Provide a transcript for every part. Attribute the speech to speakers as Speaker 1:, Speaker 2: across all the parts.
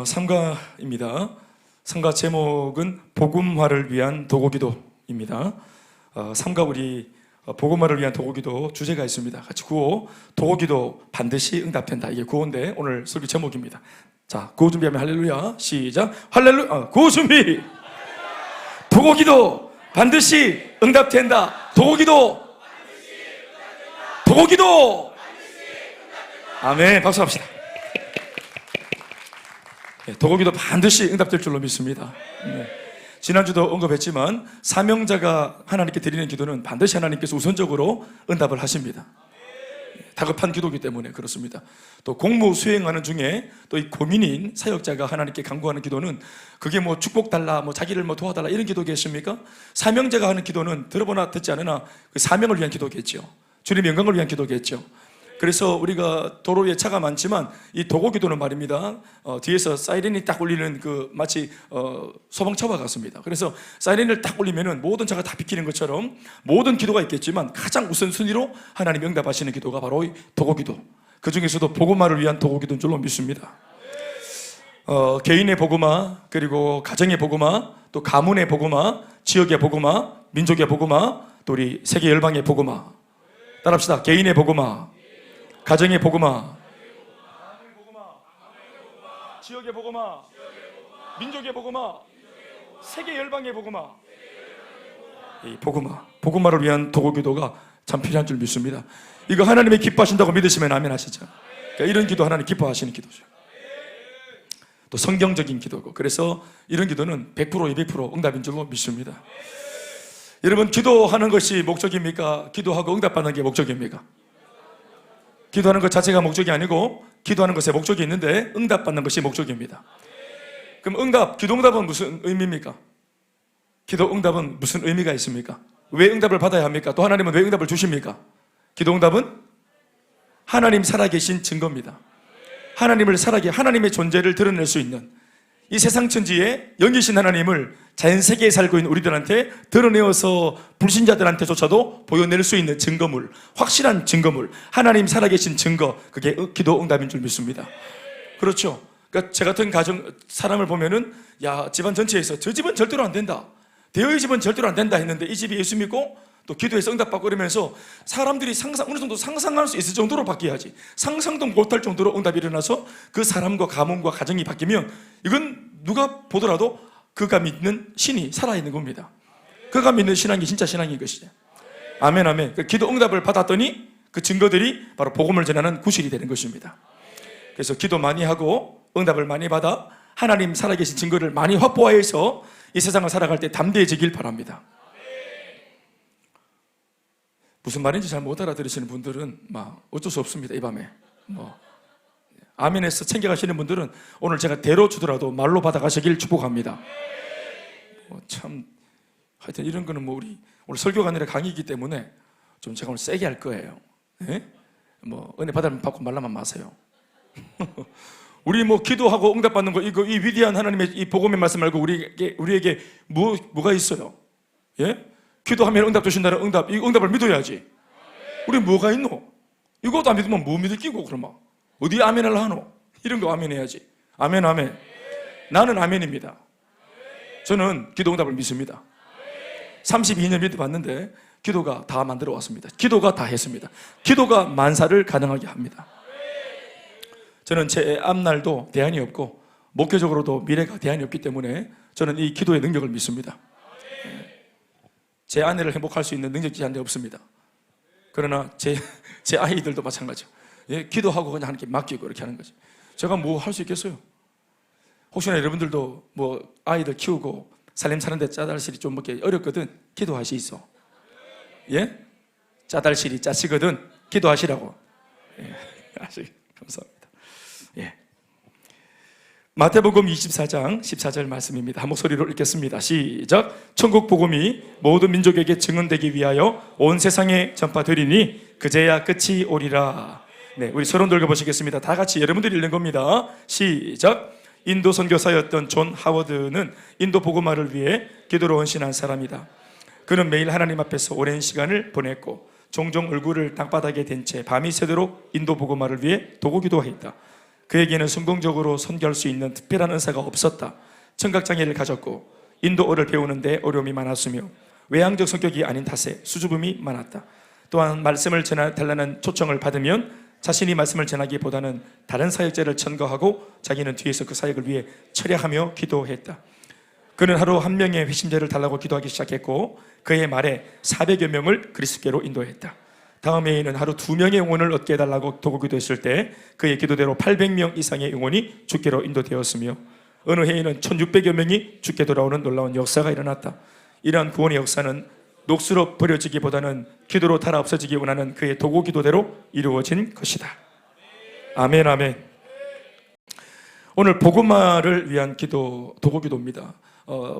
Speaker 1: 삼가입니다. 삼가 제목은 복음화를 위한 도구기도입니다. 삼가 우리 복음화를 위한 도구기도 주제가 있습니다. 같이 구호, 도구기도 반드시 응답된다. 이게 구호인데 오늘 설교 제목입니다. 자, 구호 준비하면 할렐루야. 시작. 할렐루야. 구호 준비. 도구기도 반드시 응답된다. 도구기도. 도구기도. 아멘. 박수합시다. 도구기도 반드시 응답될 줄로 믿습니다. 네. 지난주도 언급했지만 사명자가 하나님께 드리는 기도는 반드시 하나님께서 우선적으로 응답을 하십니다. 다급한 기도이기 때문에 그렇습니다. 또 공무 수행하는 중에 또 이 고민인 사역자가 하나님께 간구하는 기도는 그게 뭐 축복 달라, 뭐 자기를 뭐 도와달라 이런 기도겠습니까? 사명자가 하는 기도는 들어보나 듣지 않으나 그 사명을 위한 기도겠죠. 주님의 영광을 위한 기도겠죠. 그래서 우리가 도로에 차가 많지만 이 도구기도는 말입니다. 뒤에서 사이렌이 딱 울리는 그 마치 소방차와 같습니다. 그래서 사이렌을 딱 울리면은 모든 차가 다 비키는 것처럼 모든 기도가 있겠지만 가장 우선순위로 하나님 응답하시는 기도가 바로 이 도구기도. 그 중에서도 복음화를 위한 도구기도인 줄로 믿습니다. 개인의 복음화, 그리고 가정의 복음화, 또 가문의 복음화, 지역의 복음화, 민족의 복음화, 또 우리 세계 열방의 복음화. 따라합시다. 개인의 복음화, 가정의 복음화, 지역의 복음화, 민족의 복음화, 세계 열방의 복음화. 이 복음화를 위한 도구기도가 참 필요한 줄 믿습니다. 이거 하나님이 기뻐하신다고 믿으시면 아멘 하시죠. 그러니까 이런 기도 하나님 기뻐하시는 기도죠. 또 성경적인 기도고, 그래서 이런 기도는 100% 200% 응답인 줄로 믿습니다. 여러분, 기도하는 것이 목적입니까? 기도하고 응답받는 게 목적입니까? 기도하는 것 자체가 목적이 아니고 기도하는 것에 목적이 있는데 응답받는 것이 목적입니다. 그럼 기도 응답은 무슨 의미입니까? 기도 응답은 무슨 의미가 있습니까? 왜 응답을 받아야 합니까? 또 하나님은 왜 응답을 주십니까? 기도 응답은 하나님 살아계신 증거입니다. 하나님의 존재를 드러낼 수 있는 이 세상 천지에 영이신 하나님을 자연세계에 살고 있는 우리들한테 드러내어서 불신자들한테조차도 보여낼 수 있는 증거물, 확실한 증거물, 하나님 살아계신 증거, 그게 기도 응답인 줄 믿습니다. 그렇죠. 그러니까 제 같은 사람을 보면은 야, 집안 전체에서 저 집은 절대로 안 된다, 대의 집은 절대로 안 된다 했는데 이 집이 예수 믿고 또 기도해서 응답받고 그러면서 사람들이 어느 정도 상상할 수 있을 정도로 바뀌어야지, 상상도 못할 정도로 응답이 일어나서 그 사람과 가문과 가정이 바뀌면 이건 누가 보더라도 그가 믿는 신이 살아있는 겁니다. 그가 믿는 신앙이 진짜 신앙인 것이죠. 아멘, 아멘. 그 기도 응답을 받았더니 그 증거들이 바로 복음을 전하는 구실이 되는 것입니다. 그래서 기도 많이 하고 응답을 많이 받아 하나님 살아계신 증거를 많이 확보해서 이 세상을 살아갈 때 담대해지길 바랍니다. 무슨 말인지 잘 못 알아들으시는 분들은 막 어쩔 수 없습니다. 이 밤에 아멘에서 챙겨가시는 분들은 오늘 제가 대로 주더라도 말로 받아가시길 축복합니다. 참 하여튼 이런 거는 우리 오늘 설교가 아니라 강의이기 때문에 좀 제가 오늘 세게 할 거예요. 예? 은혜 받으면 받고 말라만 마세요. 우리 기도하고 응답받는 거, 이 위대한 하나님의 이 복음의 말씀 말고 우리에게 뭐가 있어요? 예? 기도하면 응답 주신다는 이 응답을 믿어야지. 우리 뭐가 있노? 이것도 안 믿으면 뭐 믿을 끼고 그러면 어디 아멘을 하노? 이런 거 아멘 해야지. 아멘, 아멘. 나는 아멘입니다. 저는 기도 응답을 믿습니다. 32년 믿어봤는데 기도가 다 만들어 왔습니다. 기도가 다 했습니다. 기도가 만사를 가능하게 합니다. 저는 제 앞날도 대안이 없고 목회적으로도 미래가 대안이 없기 때문에 저는 이 기도의 능력을 믿습니다. 제 아내를 행복할 수 있는 능력이 저한테 없습니다. 그러나 제 아이들도 마찬가지죠. 예, 기도하고 그냥 하나님께 맡기고 이렇게 하는 거죠. 제가 뭐 할 수 있겠어요? 혹시나 여러분들도 아이들 키우고 살림 사는데 짜달실이 좀 먹기 어렵거든. 기도하시소. 예? 짜달실이 짜시거든. 기도하시라고. 예. 감사합니다. 예. 마태복음 24장 14절 말씀입니다. 한 목소리로 읽겠습니다. 시작. 천국 복음이 모든 민족에게 증언되기 위하여 온 세상에 전파되리니 그제야 끝이 오리라. 네, 우리 서론 읽어보시겠습니다. 다 같이 여러분들이 읽는 겁니다. 시작. 인도 선교사였던 존 하워드는 인도 복음화를 위해 기도로 헌신한 사람이다. 그는 매일 하나님 앞에서 오랜 시간을 보냈고 종종 얼굴을 땅바닥에 댄 채 밤이 새도록 인도 복음화를 위해 도구 기도하였다. 그에게는 성공적으로 선교할 수 있는 특별한 은사가 없었다. 청각장애를 가졌고 인도어를 배우는데 어려움이 많았으며 외향적 성격이 아닌 탓에 수줍음이 많았다. 또한 말씀을 전해달라는 초청을 받으면 자신이 말씀을 전하기보다는 다른 사역자를 천거하고 자기는 뒤에서 그 사역을 위해 철야하며 기도했다. 그는 하루 한 명의 회심자를 달라고 기도하기 시작했고 그의 말에 400여 명을 그리스도께로 인도했다. 다음 해에는 하루 2명의 영혼을 얻게 해달라고 도구 기도했을 때 그의 기도대로 800명 이상의 영혼이 주께로 인도되었으며 어느 해에는 1600여 명이 주께 돌아오는 놀라운 역사가 일어났다. 이러한 구원의 역사는 녹수로 버려지기보다는 기도로 달아 없어지기 원하는 그의 도구 기도대로 이루어진 것이다. 아멘, 아멘. 오늘 복음화를 위한 기도, 도구 기도입니다.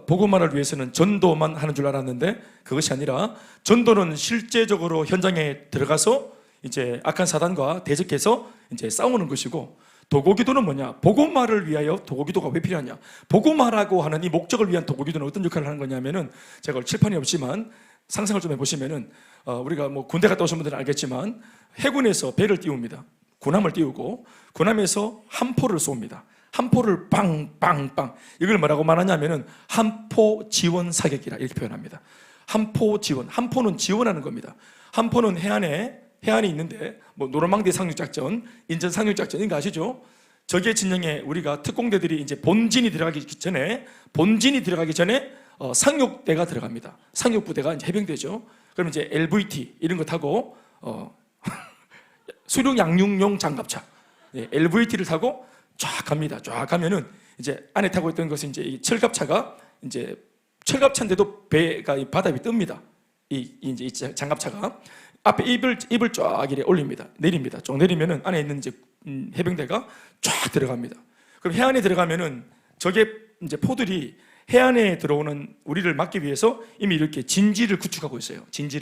Speaker 1: 복음화를 위해서는 전도만 하는 줄 알았는데 그것이 아니라 전도는 실제적으로 현장에 들어가서 이제 악한 사단과 대적해서 이제 싸우는 것이고, 도구기도는 뭐냐? 복음화를 위하여 도구기도가 왜 필요하냐? 복음화라고 하는 이 목적을 위한 도구기도는 어떤 역할을 하는 거냐면은, 제가 칠판이 없지만 상상을 좀 해보시면은 우리가 뭐 군대 갔다 오신 분들은 알겠지만 해군에서 배를 띄웁니다. 군함을 띄우고 군함에서 함포를 쏩니다. 함포를 빵빵빵, 이걸 뭐라고 말하냐면은 함포 지원 사격이라 이렇게 표현합니다. 함포 지원, 함포는 지원하는 겁니다. 함포는 해안에 있는데 뭐 노르망디 상륙작전, 인천 상륙작전 이거 아시죠? 적의 진영에 우리가 특공대들이 이제 본진이 들어가기 전에 상륙대가 들어갑니다. 상륙부대가 이제 해병대죠. 그러면 이제 LVT 이런 거 타고 수륙 양육용 장갑차, LVT를 타고 쫙 갑니다. 쫙 가면은 이제 안에 타고 있던 것은 이제 이 철갑차가 이제 철갑차인데도 배가 이 바다 위에 뜹니다. 이제 이 장갑차가 앞에 입을 쫙 이렇게 올립니다. 내립니다. 쭉 내리면은 안에 있는 이제 해병대가 쫙 들어갑니다. 그럼 해안에 들어가면은 적의 이제 포들이 해안에 들어오는 우리를 막기 위해서 이미 이렇게 진지를 구축하고 있어요. 진지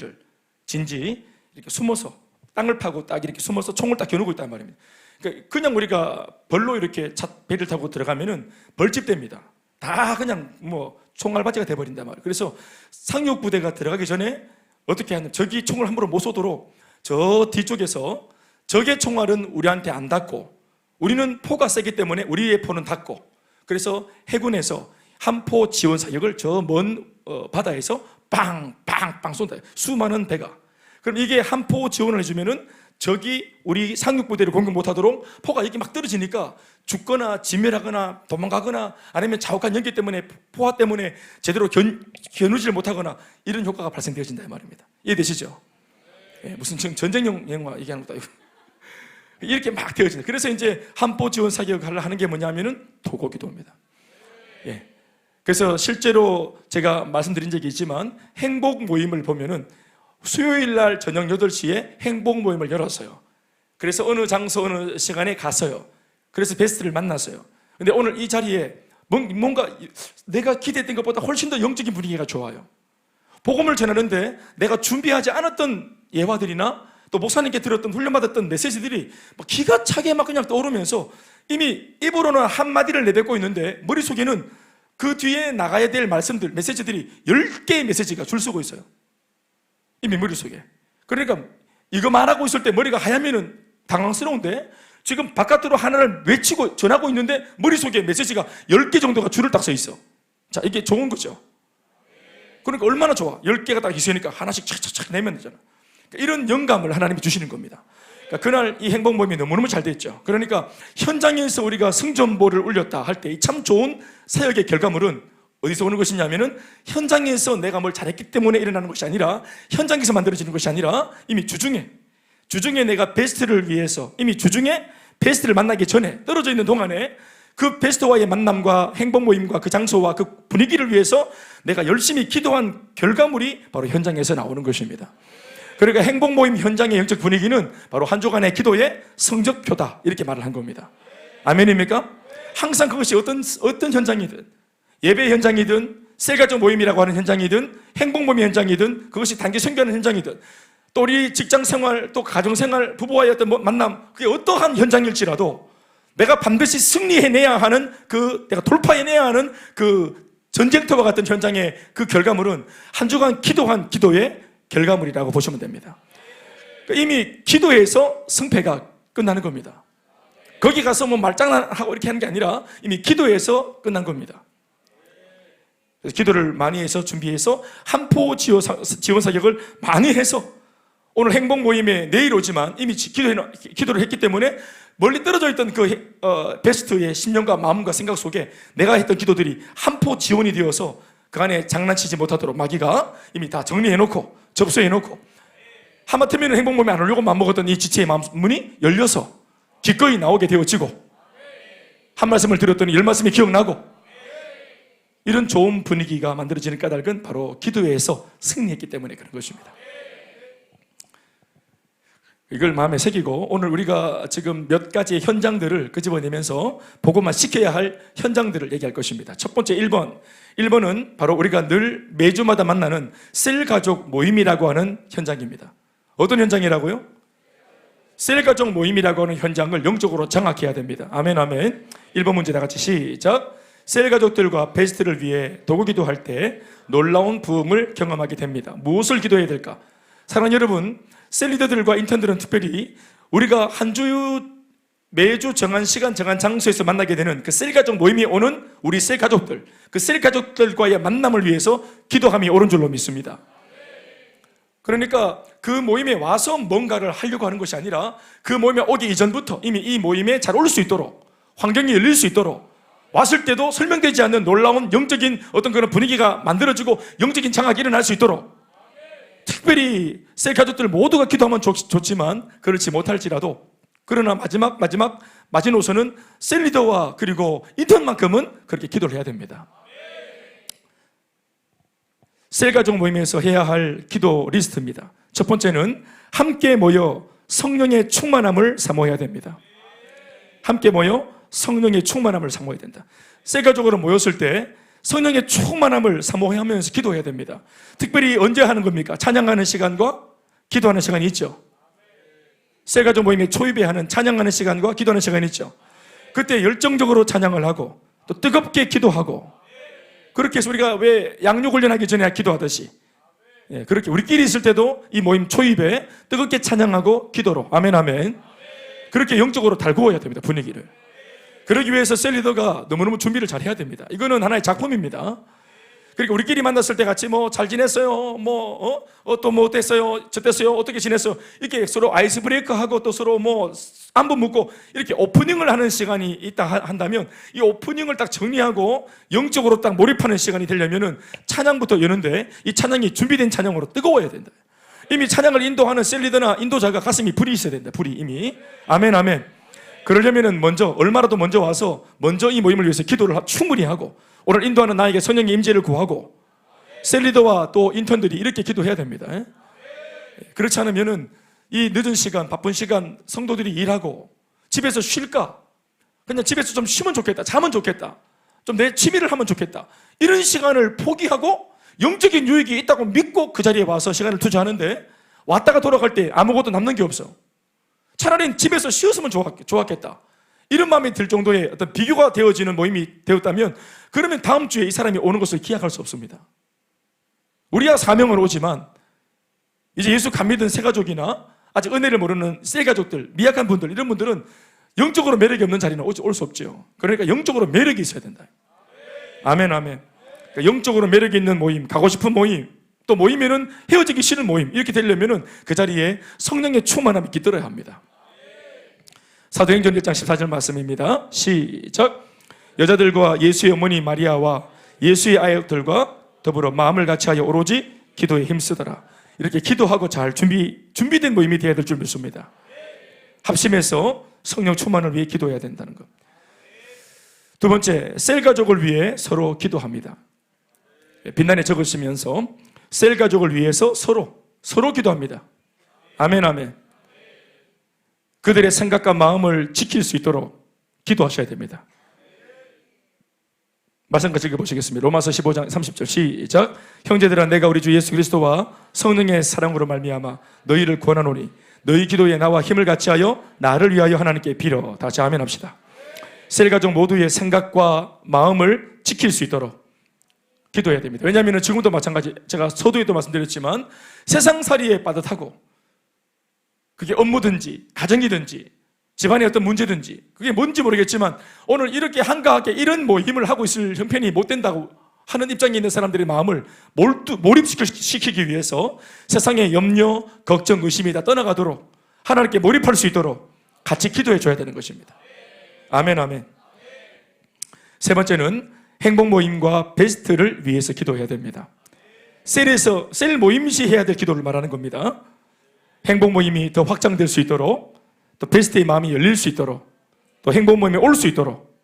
Speaker 1: 이렇게 숨어서 땅을 파고 딱 이렇게 숨어서 총을 딱 겨누고 있단 말입니다. 그러니까 그냥 우리가 벌로 이렇게 배를 타고 들어가면은 벌집됩니다. 다 그냥 뭐 총알바지가 돼버린단 말이에요. 그래서 상륙부대가 들어가기 전에 어떻게 하냐면 적이 총을 함부로 못 쏘도록 저 뒤쪽에서 적의 총알은 우리한테 안 닿고, 우리는 포가 세기 때문에 우리의 포는 닿고, 그래서 해군에서 함포 지원 사격을 저 먼 바다에서 빵빵빵 쏜다. 수많은 배가. 그럼 이게 함포 지원을 해주면은 적이 우리 상륙부대를 공격 못하도록 포가 이렇게 막 떨어지니까 죽거나 진멸하거나 도망가거나 아니면 자욱한 연기 때문에 포화 때문에 제대로 겨누지를 못하거나 이런 효과가 발생되어진다 이 말입니다. 이해되시죠? 무슨 전쟁용 영화 얘기하는 것도 아니고 이렇게 막 되어진다. 그래서 이제 함포 지원 사격을 하는 게 뭐냐면은 도구기도입니다. 그래서 실제로 제가 말씀드린 적이 있지만 행복 모임을 보면은 수요일 날 저녁 8시에 행복 모임을 열었어요. 그래서 어느 장소 어느 시간에 갔어요. 그래서 베스트를 만났어요. 근데 오늘 이 자리에 뭔가 내가 기대했던 것보다 훨씬 더 영적인 분위기가 좋아요. 복음을 전하는데 내가 준비하지 않았던 예화들이나 또 목사님께 들었던 훈련받았던 메시지들이 막 기가 차게 막 그냥 떠오르면서 이미 입으로는 한마디를 내뱉고 있는데 머릿속에는 그 뒤에 나가야 될 말씀들, 메시지들이 10개의 메시지가 줄 서고 있어요. 이미 머릿속에. 그러니까 이거 말하고 있을 때 머리가 하얗면은 당황스러운데 지금 바깥으로 하나를 외치고 전하고 있는데 머릿속에 메시지가 10개 정도가 줄을 딱 서 있어. 자, 이게 좋은 거죠. 그러니까 얼마나 좋아. 10개가 딱 있으니까 하나씩 착착착 내면 되잖아. 그러니까 이런 영감을 하나님이 주시는 겁니다. 그러니까 그날 이 행복 모임이 너무너무 잘 됐죠. 그러니까 현장에서 우리가 승전보를 울렸다 할 때 참 좋은 사역의 결과물은 어디서 오는 것이냐면은 현장에서 내가 뭘 잘했기 때문에 일어나는 것이 아니라, 현장에서 만들어지는 것이 아니라 이미 주중에 내가 베스트를 위해서 이미 주중에 베스트를 만나기 전에 떨어져 있는 동안에 그 베스트와의 만남과 행복 모임과 그 장소와 그 분위기를 위해서 내가 열심히 기도한 결과물이 바로 현장에서 나오는 것입니다. 그러니까 행복 모임 현장의 영적 분위기는 바로 한 주간의 기도의 성적표다, 이렇게 말을 한 겁니다. 아멘입니까? 항상 그것이 어떤 현장이든, 예배 현장이든 셀가족 모임이라고 하는 현장이든 행복 모임 현장이든, 그것이 단기 선교하는 현장이든, 또 우리 직장 생활, 또 가정 생활, 부부와의 어떤 만남, 그게 어떠한 현장일지라도 내가 반드시 승리해내야 하는, 내가 돌파해내야 하는 그 전쟁터와 같은 현장의 그 결과물은 한 주간 기도한 기도의 결과물이라고 보시면 됩니다. 이미 기도에서 승패가 끝나는 겁니다. 거기 가서 뭐 말장난하고 이렇게 하는 게 아니라 이미 기도해서 끝난 겁니다. 그래서 기도를 많이 해서 준비해서 한포 지원 사격을 많이 해서 오늘 행복 모임에 내일 오지만 이미 기도를 했기 때문에 멀리 떨어져 있던 그 베스트의 심령과 마음과 생각 속에 내가 했던 기도들이 한포 지원이 되어서 그 안에 장난치지 못하도록 마귀가 이미 다 정리해놓고 접수해놓고 하마터면 행복 모임에 안 오려고 마음먹었던 이 지체의 마음 문이 열려서 기꺼이 나오게 되어지고 한 말씀을 드렸더니 10말씀이 기억나고 이런 좋은 분위기가 만들어지는 까닭은 바로 기도회에서 승리했기 때문에 그런 것입니다. 이걸 마음에 새기고 오늘 우리가 지금 몇 가지의 현장들을 끄집어내면서 보고만 시켜야 할 현장들을 얘기할 것입니다. 첫 번째 1번은 바로 우리가 늘 매주마다 만나는 셀가족 모임이라고 하는 현장입니다. 어떤 현장이라고요? 셀가족 모임이라고 하는 현장을 영적으로 장악해야 됩니다. 아멘 아멘. 1번 문제 다 같이 시작. 셀가족들과 베스트를 위해 도구 기도할 때 놀라운 부흥을 경험하게 됩니다. 무엇을 기도해야 될까? 사랑하는 여러분, 셀리더들과 인턴들은 특별히 우리가 한 주 매주 정한 시간 정한 장소에서 만나게 되는 그 셀가족 모임이 오는 우리 셀가족들, 그 셀가족들과의 만남을 위해서 기도함이 옳은 줄로 믿습니다. 그러니까 그 모임에 와서 뭔가를 하려고 하는 것이 아니라 그 모임에 오기 이전부터 이미 이 모임에 잘 올 수 있도록 환경이 열릴 수 있도록 왔을 때도 설명되지 않는 놀라운 영적인 어떤 그런 분위기가 만들어지고 영적인 장악이 일어날 수 있도록 특별히 셀가족들 모두가 기도하면 좋지만 그렇지 못할지라도 그러나 마지노선은 셀리더와 그리고 인턴만큼은 그렇게 기도를 해야 됩니다. 셀가족 모임에서 해야 할 기도 리스트입니다. 첫 번째는 함께 모여 성령의 충만함을 사모해야 됩니다. 함께 모여 성령의 충만함을 사모해야 된다. 셀가족으로 모였을 때 성령의 충만함을 사모하면서 기도해야 됩니다. 특별히 언제 하는 겁니까? 찬양하는 시간과 기도하는 시간이 있죠. 셀가족 모임에 초입에 하는 찬양하는 시간과 기도하는 시간이 있죠. 그때 열정적으로 찬양을 하고 또 뜨겁게 기도하고 그렇게 해서 우리가 왜 양육 훈련하기 전에 기도하듯이 그렇게 우리끼리 있을 때도 이 모임 초입에 뜨겁게 찬양하고 기도로 아멘 아멘 그렇게 영적으로 달구어야 됩니다. 분위기를. 그러기 위해서 셀리더가 너무너무 준비를 잘 해야 됩니다. 이거는 하나의 작품입니다. 그러니까 우리끼리 만났을 때 같이 뭐 잘 지냈어요? 또 뭐 어땠어요? 저땠어요? 어떻게 지냈어요? 이렇게 서로 아이스 브레이크 하고 또 서로 뭐 안부 묻고 이렇게 오프닝을 하는 시간이 있다 한다면 이 오프닝을 딱 정리하고 영적으로 딱 몰입하는 시간이 되려면은 찬양부터 여는데 이 찬양이 준비된 찬양으로 뜨거워야 된다. 이미 찬양을 인도하는 셀리더나 인도자가 가슴이 불이 있어야 된다. 불이 이미. 아멘 아멘. 그러려면은 얼마라도 먼저 와서 먼저 이 모임을 위해서 기도를 충분히 하고 오늘 인도하는 나에게 성령의 임재를 구하고 셀리더와 또 인턴들이 이렇게 기도해야 됩니다. 그렇지 않으면은 이 늦은 시간, 바쁜 시간 성도들이 일하고 집에서 쉴까? 그냥 집에서 좀 쉬면 좋겠다. 자면 좋겠다. 좀 내 취미를 하면 좋겠다. 이런 시간을 포기하고 영적인 유익이 있다고 믿고 그 자리에 와서 시간을 투자하는데 왔다가 돌아갈 때 아무것도 남는 게 없어. 차라리 집에서 쉬었으면 좋았겠다. 이런 마음이 들 정도의 어떤 비교가 되어지는 모임이 되었다면 그러면 다음 주에 이 사람이 오는 것을 기약할 수 없습니다. 우리야 사명을 오지만 이제 예수 감 믿은 새가족이나 아직 은혜를 모르는 셀가족들, 미약한 분들 이런 분들은 영적으로 매력이 없는 자리는 올 수 없죠. 그러니까 영적으로 매력이 있어야 된다. 아멘 아멘. 그러니까 영적으로 매력이 있는 모임, 가고 싶은 모임 또 모이면은 헤어지기 싫은 모임 이렇게 되려면은 그 자리에 성령의 충만함이 깃들어야 합니다. 사도행전 1장 14절 말씀입니다. 시작. 여자들과 예수의 어머니 마리아와 예수의 아이들과 더불어 마음을 같이하여 오로지 기도에 힘쓰더라. 이렇게 기도하고 잘 준비된 모임이 되어야 될 줄 믿습니다. 합심해서 성령 충만을 위해 기도해야 된다는 것. 두 번째, 셀가족을 위해 서로 기도합니다. 빛난에 적으시면서 셀가족을 위해서 서로 기도합니다. 아멘 아멘. 그들의 생각과 마음을 지킬 수 있도록 기도하셔야 됩니다. 말씀 같이 읽어보시겠습니다. 로마서 15장 30절 시작. 형제들아 내가 우리 주 예수 그리스도와 성령의 사랑으로 말미암아 너희를 권하노니 너희 기도에 나와 힘을 같이하여 나를 위하여 하나님께 빌어. 다시 아멘 합시다. 셀가족 모두의 생각과 마음을 지킬 수 있도록 기도해야 됩니다. 왜냐하면 지금도 마찬가지, 제가 서두에도 말씀드렸지만 세상살이에 빠듯하고 그게 업무든지 가정이든지 집안에 어떤 문제든지 그게 뭔지 모르겠지만 오늘 이렇게 한가하게 이런 모임을 하고 있을 형편이 못 된다고 하는 입장에 있는 사람들의 마음을 몰입시키기 위해서 세상의 염려, 걱정, 의심이 다 떠나가도록 하나님께 몰입할 수 있도록 같이 기도해 줘야 되는 것입니다. 아멘, 아멘. 세 번째는 행복 모임과 베스트를 위해서 기도해야 됩니다. 셀 모임 시 해야 될 기도를 말하는 겁니다. 행복 모임이 더 확장될 수 있도록, 또 베스트의 마음이 열릴 수 있도록, 또 행복 모임에 올 수 있도록,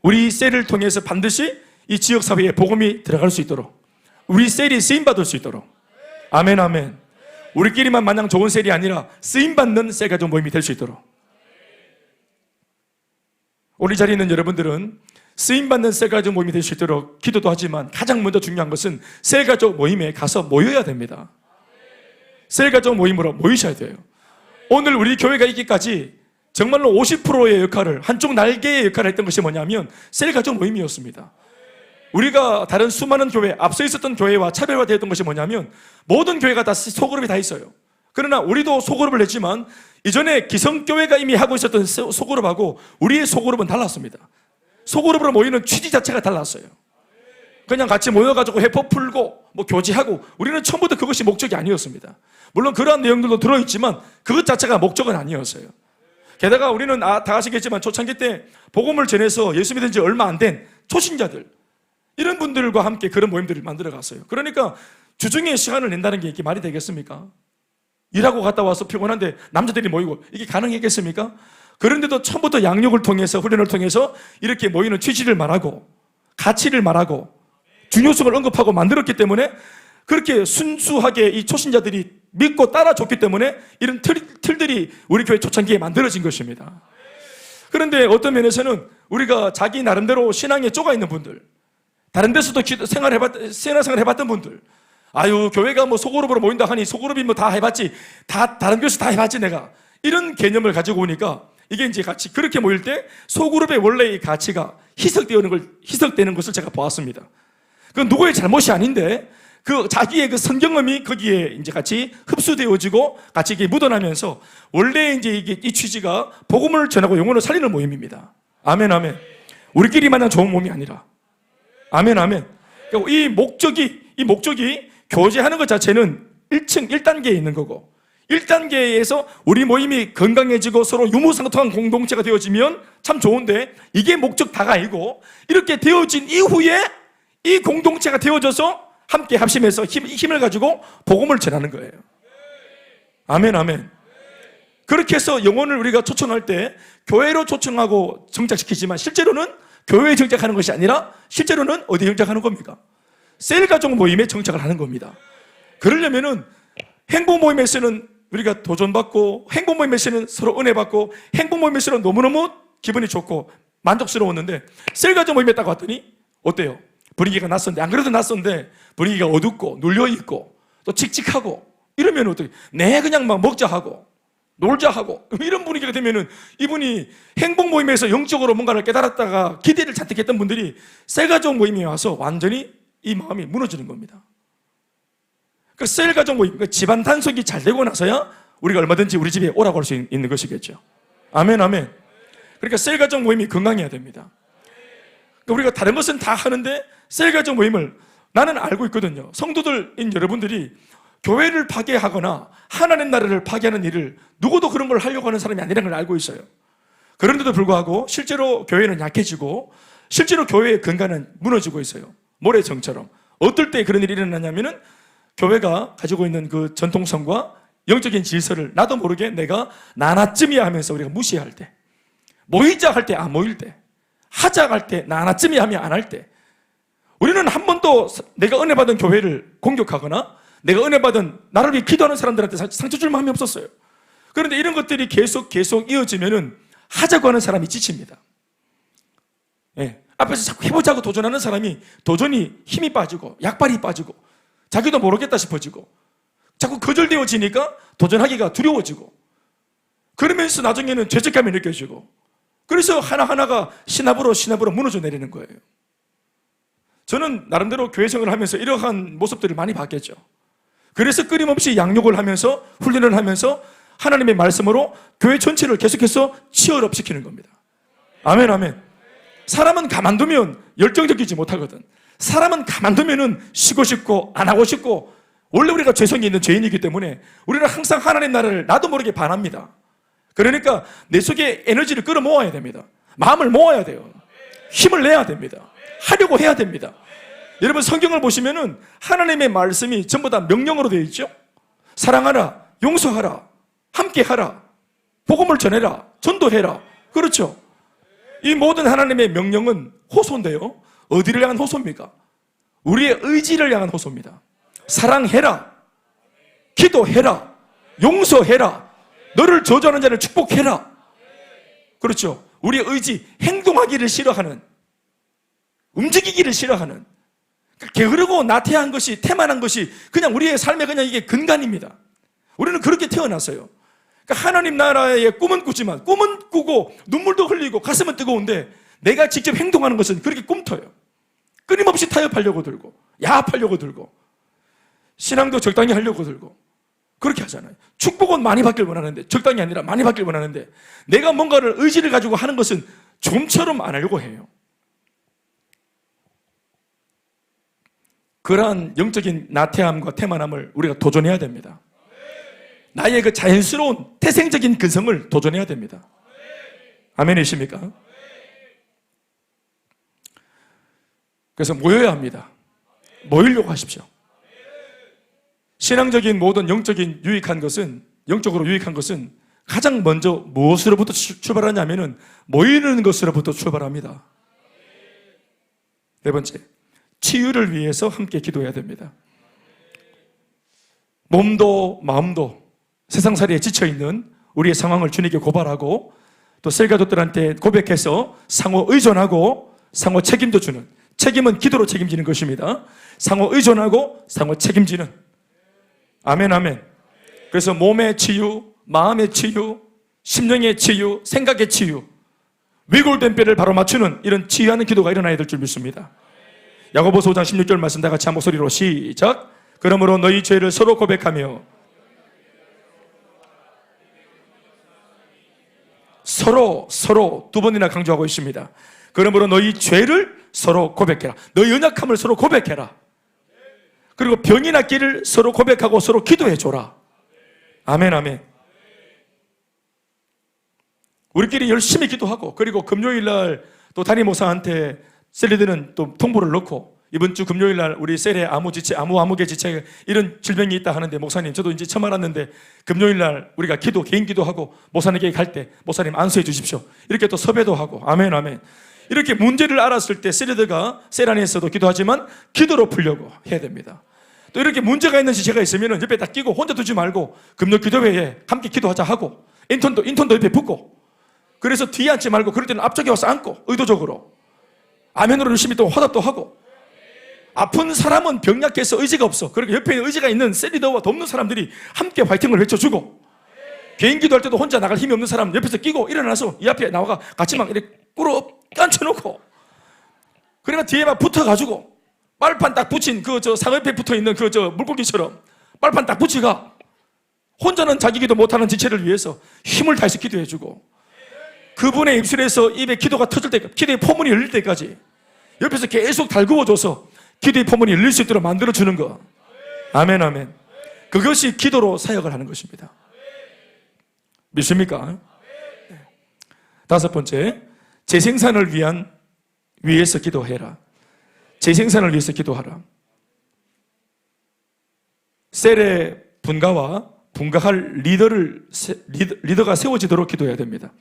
Speaker 1: 우리 셀을 통해서 반드시 이 지역사회에 복음이 들어갈 수 있도록, 우리 셀이 쓰임받을 수 있도록. 아멘, 아멘. 우리끼리만 마냥 좋은 셀이 아니라 쓰임받는 셀가족 모임이 될 수 있도록. 우리 자리에 있는 여러분들은 쓰임받는 셀가족 모임이 될 수 있도록 기도도 하지만 가장 먼저 중요한 것은 셀가족 모임에 가서 모여야 됩니다. 셀가족 모임으로 모이셔야 돼요. 오늘 우리 교회가 있기까지 정말로 50%의 역할을, 한쪽 날개의 역할을 했던 것이 뭐냐면 셀가족 모임이었습니다. 우리가 다른 수많은 교회, 앞서 있었던 교회와 차별화되었던 것이 뭐냐면 모든 교회가 다 소그룹이 다 있어요. 그러나 우리도 소그룹을 냈지만 이전에 기성교회가 이미 하고 있었던 소그룹하고 우리의 소그룹은 달랐습니다. 소그룹으로 모이는 취지 자체가 달랐어요. 그냥 같이 모여가지고 회포 풀고 뭐 교제하고, 우리는 처음부터 그것이 목적이 아니었습니다. 물론 그러한 내용들도 들어있지만 그것 자체가 목적은 아니었어요. 게다가 우리는 다 아시겠지만 초창기 때 복음을 전해서 예수 믿은 지 얼마 안 된 초신자들, 이런 분들과 함께 그런 모임들을 만들어 갔어요. 그러니까 주중에 시간을 낸다는 게 이게 말이 되겠습니까? 일하고 갔다 와서 피곤한데 남자들이 모이고 이게 가능했겠습니까? 그런데도 처음부터 양육을 통해서, 훈련을 통해서 이렇게 모이는 취지를 말하고 가치를 말하고 중요성을 언급하고 만들었기 때문에 그렇게 순수하게 이 초신자들이 믿고 따라줬기 때문에 이런 틀들이 우리 교회 초창기에 만들어진 것입니다. 그런데 어떤 면에서는 우리가 자기 나름대로 신앙에 쪼가 있는 분들, 다른 데서도 신앙생활 해봤던 분들, 아유 교회가 뭐 소그룹으로 모인다 하니 소그룹이 뭐 다 해봤지, 다른 교회에서 다 해봤지 내가, 이런 개념을 가지고 오니까 이게 이제 같이 그렇게 모일 때 소그룹의 원래의 가치가 희석되는 것을 제가 보았습니다. 그건 누구의 잘못이 아닌데 그 자기의 그 성경음이 거기에 이제 같이 흡수되어지고 같이 이게 묻어나면서 원래 이제 이게 이 취지가 복음을 전하고 영혼을 살리는 모임입니다. 아멘, 아멘. 우리끼리만한 좋은 몸이 아니라. 아멘, 아멘. 이 목적이 교제하는 것 자체는 1단계에 있는 거고, 1단계에서 우리 모임이 건강해지고 서로 유무상통한 공동체가 되어지면 참 좋은데, 이게 목적 다가 아니고 이렇게 되어진 이후에 이 공동체가 되어져서 함께 합심해서 힘을 가지고 복음을 전하는 거예요. 아멘, 아멘. 그렇게 해서 영혼을 우리가 초청할 때 교회로 초청하고 정착시키지만 실제로는 교회에 정착하는 것이 아니라 실제로는 어디에 정착하는 겁니까? 셀가족 모임에 정착을 하는 겁니다. 그러려면은 행복 모임에서는 우리가 도전받고, 행복 모임에서는 서로 은혜받고, 행복 모임에서는 너무너무 기분이 좋고 만족스러웠는데 셀가족 모임에 딱 왔더니 어때요? 분위기가 낯선데, 안 그래도 낯선데 분위기가 어둡고 눌려있고 또 칙칙하고 이러면 어떻게, 네 그냥 막 먹자 하고 놀자 하고 이런 분위기가 되면은 이분이 행복 모임에서 영적으로 뭔가를 깨달았다가 기대를 잔뜩 했던 분들이 셀가족 모임에 와서 완전히 이 마음이 무너지는 겁니다. 그 셀가족 모임, 그 집안 단속이 잘 되고 나서야 우리가 얼마든지 우리 집에 오라고 할 수 있는 것이겠죠. 아멘, 아멘. 그러니까 셀가족 모임이 건강해야 됩니다. 그러니까 우리가 다른 것은 다 하는데 셀가족 모임을, 나는 알고 있거든요. 성도들인 여러분들이 교회를 파괴하거나 하나님 나라를 파괴하는 일을 누구도 그런 걸 하려고 하는 사람이 아니라는 걸 알고 있어요. 그런데도 불구하고 실제로 교회는 약해지고 실제로 교회의 근간은 무너지고 있어요. 모래성처럼. 어떨 때 그런 일이 일어나냐면은 교회가 가지고 있는 그 전통성과 영적인 질서를 나도 모르게 내가 나나쯤이야 하면서 우리가 무시할 때, 모이자 할 때 안 모일 때, 하자 할 때 나나쯤이야 하면 안 할 때, 우리는 한 번도 내가 은혜 받은 교회를 공격하거나 내가 은혜 받은 나를 위해 기도하는 사람들한테 상처 줄 마음이 없었어요. 그런데 이런 것들이 계속 이어지면은 하자고 하는 사람이 지칩니다. 예. 앞에서 자꾸 해보자고 도전하는 사람이 도전이 힘이 빠지고 약발이 빠지고 자기도 모르겠다 싶어지고 자꾸 거절되어지니까 도전하기가 두려워지고, 그러면서 나중에는 죄책감이 느껴지고, 그래서 하나하나가 신압으로 무너져 내리는 거예요. 저는 나름대로 교회 생활을 하면서 이러한 모습들을 많이 봤겠죠. 그래서 끊임없이 양육을 하면서 훈련을 하면서 하나님의 말씀으로 교회 전체를 계속해서 치열업시키는 겁니다. 아멘, 아멘. 사람은 가만두면 열정적이지 못하거든. 사람은 가만두면은 쉬고 싶고 안 하고 싶고, 원래 우리가 죄성이 있는 죄인이기 때문에 우리는 항상 하나님 나라를 나도 모르게 반합니다. 그러니까 내 속에 에너지를 끌어모아야 됩니다. 마음을 모아야 돼요. 힘을 내야 됩니다. 하려고 해야 됩니다. 여러분, 성경을 보시면은 하나님의 말씀이 전부 다 명령으로 되어 있죠. 사랑하라, 용서하라, 함께하라, 복음을 전해라, 전도해라. 그렇죠. 이 모든 하나님의 명령은 호소인데요, 어디를 향한 호소입니까? 우리의 의지를 향한 호소입니다. 사랑해라, 기도해라, 용서해라, 너를 저주하는 자를 축복해라. 그렇죠. 우리의 의지, 행동하기를 싫어하는, 움직이기를 싫어하는, 게으르고 나태한 것이, 태만한 것이 그냥 우리의 삶의 그냥 이게 근간입니다. 우리는 그렇게 태어났어요. 그러니까 하나님 나라의 꿈은 꾸지만, 꿈은 꾸고 눈물도 흘리고 가슴은 뜨거운데 내가 직접 행동하는 것은 그렇게 꿈터요. 끊임없이 타협하려고 들고, 야합하려고 들고, 신앙도 적당히 하려고 들고 그렇게 하잖아요. 축복은 많이 받길 원하는데, 적당히 아니라 많이 받길 원하는데, 내가 뭔가를 의지를 가지고 하는 것은 좀처럼 안 하려고 해요. 그러한 영적인 나태함과 태만함을 우리가 도전해야 됩니다. 나의 그 자연스러운 태생적인 근성을 도전해야 됩니다. 아멘이십니까? 그래서 모여야 합니다. 모이려고 하십시오. 신앙적인 모든 영적인 유익한 것은, 영적으로 유익한 것은 가장 먼저 무엇으로부터 출발하냐면은 모이는 것으로부터 출발합니다. 네 번째, 치유를 위해서 함께 기도해야 됩니다. 몸도 마음도 세상살이에 지쳐있는 우리의 상황을 주님께 고발하고, 또 셀가족들한테 고백해서 상호 의존하고 상호 책임도 주는, 책임은 기도로 책임지는 것입니다. 상호 의존하고 상호 책임지는. 아멘, 아멘. 그래서 몸의 치유, 마음의 치유, 심령의 치유, 생각의 치유, 위골된 뼈를 바로 맞추는 이런 치유하는 기도가 일어나야 될 줄 믿습니다. 야고보서 5장 16절 말씀 다 같이 한 목소리로 시작. 그러므로 너희 죄를 서로 고백하며, 서로 두 번이나 강조하고 있습니다. 그러므로 너희 죄를 서로 고백해라. 너희 연약함을 서로 고백해라. 그리고 병이 낫기를 서로 고백하고 서로 기도해줘라. 아멘, 아멘. 우리끼리 열심히 기도하고, 그리고 금요일날 또 담임 목사한테 셀리드는 또 통보를 넣고, 이번 주 금요일날 우리 셀에 암흑의 지체 이런 질병이 있다 하는데, 목사님 저도 이제 처음 알았는데 금요일날 우리가 개인 기도하고 목사님에게 갈 때 목사님 안수해 주십시오, 이렇게 또 섭외도 하고. 아멘, 아멘. 이렇게 문제를 알았을 때 셀리드가 셀 안에서도 기도하지만 기도로 풀려고 해야 됩니다. 또 이렇게 문제가 있는 지체가 있으면 옆에 딱 끼고 혼자 두지 말고 금요 기도회에 함께 기도하자 하고, 인턴도 옆에 붙고, 그래서 뒤에 앉지 말고 그럴 때는 앞쪽에 와서 앉고, 의도적으로 아멘으로 열심히 또 화답도 하고. 아픈 사람은 병약해서 의지가 없어. 그러니까 옆에 의지가 있는 셀리더와 돕는 사람들이 함께 화이팅을 외쳐주고, 개인 기도할 때도 혼자 나갈 힘이 없는 사람 옆에서 끼고 일어나서 이 앞에 나와가 같이 막 이렇게 꾸룩 앉혀놓고, 그러니까 뒤에 막 붙어가지고 빨판 딱 붙인 상 옆에 붙어있는 물고기처럼 빨판 딱 붙이가, 혼자는 자기 기도 못하는 지체를 위해서 힘을 다해서 기도해주고, 그분의 입술에서 입에 기도가 터질 때까지, 기도의 포문이 열릴 때까지 옆에서 계속 달구어줘서 기도의 포문이 열릴 수 있도록 만들어주는 거. 아멘, 아멘. 그것이 기도로 사역을 하는 것입니다. 믿습니까? 다섯 번째, 재생산을 위해서 기도해라. 재생산을 위해서 기도하라. 셀의 분가할 리더가 세워지도록 기도해야 됩니다.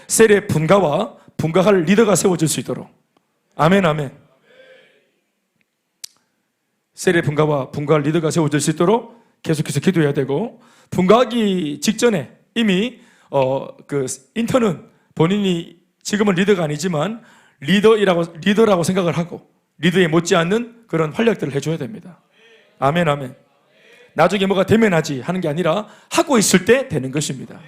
Speaker 1: 셀의 분가할 리더가 세워질 수 있도록. 아멘, 아멘. 셀의 분가할 리더가 세워질 수 있도록 계속해서 기도해야 되고, 분가하기 직전에 이미 인턴은 본인이 지금은 리더가 아니지만 리더라고 생각을 하고 리더에 못지않는 그런 활약들을 해줘야 됩니다. 아멘, 아멘. 나중에 뭐가 되면 하지 하는 게 아니라 하고 있을 때 되는 것입니다.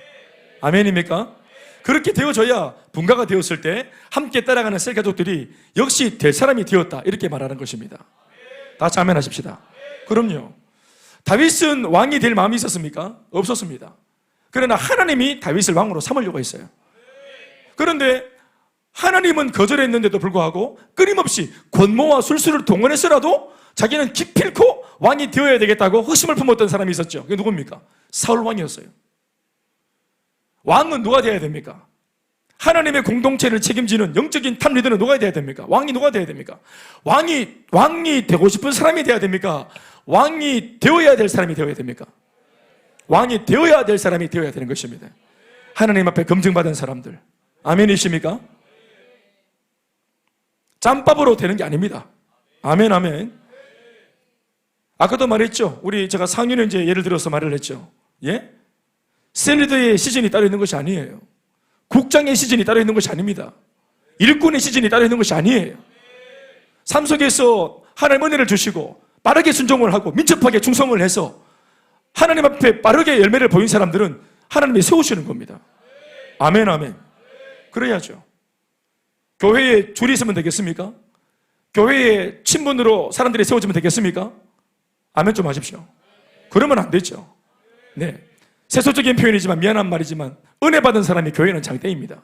Speaker 1: 아멘입니까? 그렇게 되어져야 분가가 되었을 때 함께 따라가는 셀 가족들이 역시 될 사람이 되었다, 이렇게 말하는 것입니다. 다 같이 아멘 하십시다. 그럼요. 다윗은 왕이 될 마음이 있었습니까? 없었습니다. 그러나 하나님이 다윗을 왕으로 삼으려고 했어요. 그런데 하나님은 거절했는데도 불구하고 끊임없이 권모와 술수를 동원해서라도 자기는 기필코 왕이 되어야 되겠다고 확심을 품었던 사람이 있었죠. 그게 누굽니까? 사울 왕이었어요. 왕은 누가 되어야 됩니까? 하나님의 공동체를 책임지는 영적인 탑리더는 누가 되어야 됩니까? 왕이 누가 되어야 됩니까? 왕이 되고 싶은 사람이 되어야 됩니까? 왕이 되어야 될 사람이 되어야 됩니까? 왕이 되어야 될 사람이 되어야 되는 것입니다. 하나님 앞에 검증받은 사람들. 아멘이십니까? 짬밥으로 되는 게 아닙니다. 아멘, 아멘. 아까도 말했죠. 제가 상윤에 예를 들어서 말을 했죠. 예? 샐러드의 시즌이 따로 있는 것이 아니에요. 국장의 시즌이 따로 있는 것이 아닙니다. 일꾼의 시즌이 따로 있는 것이 아니에요. 삶 속에서 하나님 은혜를 주시고 빠르게 순종을 하고 민첩하게 충성을 해서 하나님 앞에 빠르게 열매를 보인 사람들은 하나님이 세우시는 겁니다. 아멘, 아멘. 그래야죠. 교회에 줄이 있으면 되겠습니까? 교회에 친분으로 사람들이 세워지면 되겠습니까? 아멘 좀 하십시오. 그러면 안 되죠. 네. 세속적인 표현이지만 미안한 말이지만 은혜 받은 사람이 교회는 장땡입니다.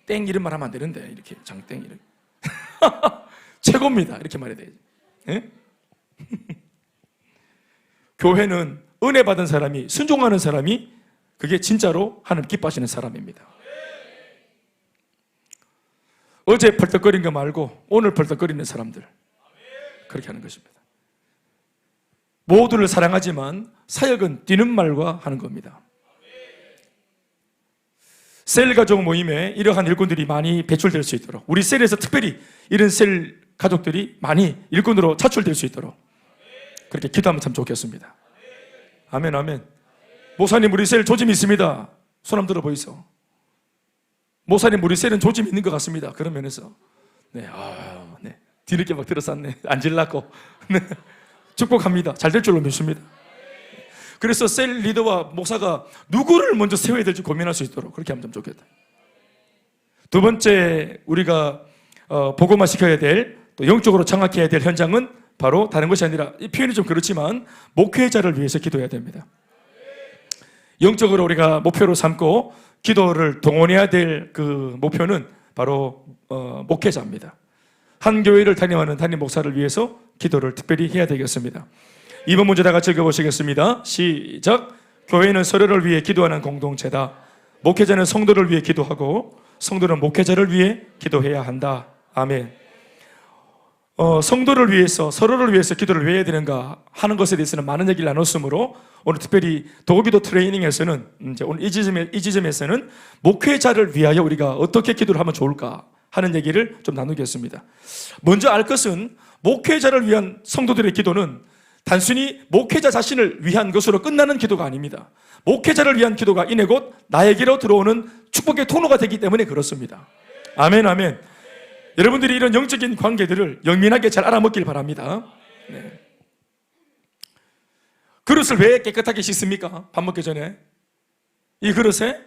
Speaker 1: 땡 이런 말 하면 안 되는데 이렇게 장땡 이런 최고입니다. 이렇게 말해야 되지. 네? 교회는 은혜 받은 사람이 순종하는 사람이 그게 진짜로 하나님 기뻐하시는 사람입니다. 어제 펄떡거린 거 말고 오늘 펄떡거리는 사람들 그렇게 하는 것입니다. 모두를 사랑하지만 사역은 뛰는 말과 하는 겁니다. 셀 가족 모임에 이러한 일꾼들이 많이 배출될 수 있도록 우리 셀에서 특별히 이런 셀 가족들이 많이 일꾼으로 차출될 수 있도록 그렇게 기도하면 참 좋겠습니다. 아멘, 아멘. 목사님 우리 셀 조짐이 있습니다. 손 한번 들어 보이소. 목사님 우리 셀은 조짐이 있는 것 같습니다. 그런 면에서 네, 네. 뒤늦게 막 들어쌌네. 앉으려고 네. 축복합니다. 잘 될 줄로 믿습니다. 그래서 셀 리더와 목사가 누구를 먼저 세워야 될지 고민할 수 있도록 그렇게 하면 좀 좋겠다. 두 번째 우리가 복음화 시켜야 될 또 영적으로 장악해야 될 현장은 바로 다른 것이 아니라 이 표현이 좀 그렇지만 목회자를 위해서 기도해야 됩니다. 영적으로 우리가 목표로 삼고 기도를 동원해야 될 그 목표는 바로 목회자입니다. 한 교회를 담임하는 담임 목사를 위해서 기도를 특별히 해야 되겠습니다. 이번 문제 다 같이 읽어보시겠습니다. 시작. 교회는 서로를 위해 기도하는 공동체다. 목회자는 성도를 위해 기도하고 성도는 목회자를 위해 기도해야 한다. 아멘. 성도를 위해서 서로를 위해서 기도를 왜 해야 되는가 하는 것에 대해서는 많은 얘기를 나눴으므로 오늘 특별히 도기도 트레이닝에서는 이제 오늘 이 지점에서는 목회자를 위하여 우리가 어떻게 기도를 하면 좋을까 하는 얘기를 좀 나누겠습니다. 먼저 알 것은 목회자를 위한 성도들의 기도는 단순히 목회자 자신을 위한 것으로 끝나는 기도가 아닙니다. 목회자를 위한 기도가 이내 곧 나에게로 들어오는 축복의 통로가 되기 때문에 그렇습니다. 아멘, 아멘. 여러분들이 이런 영적인 관계들을 영민하게 잘 알아먹길 바랍니다. 네. 그릇을 왜 깨끗하게 씻습니까? 밥 먹기 전에 이 그릇에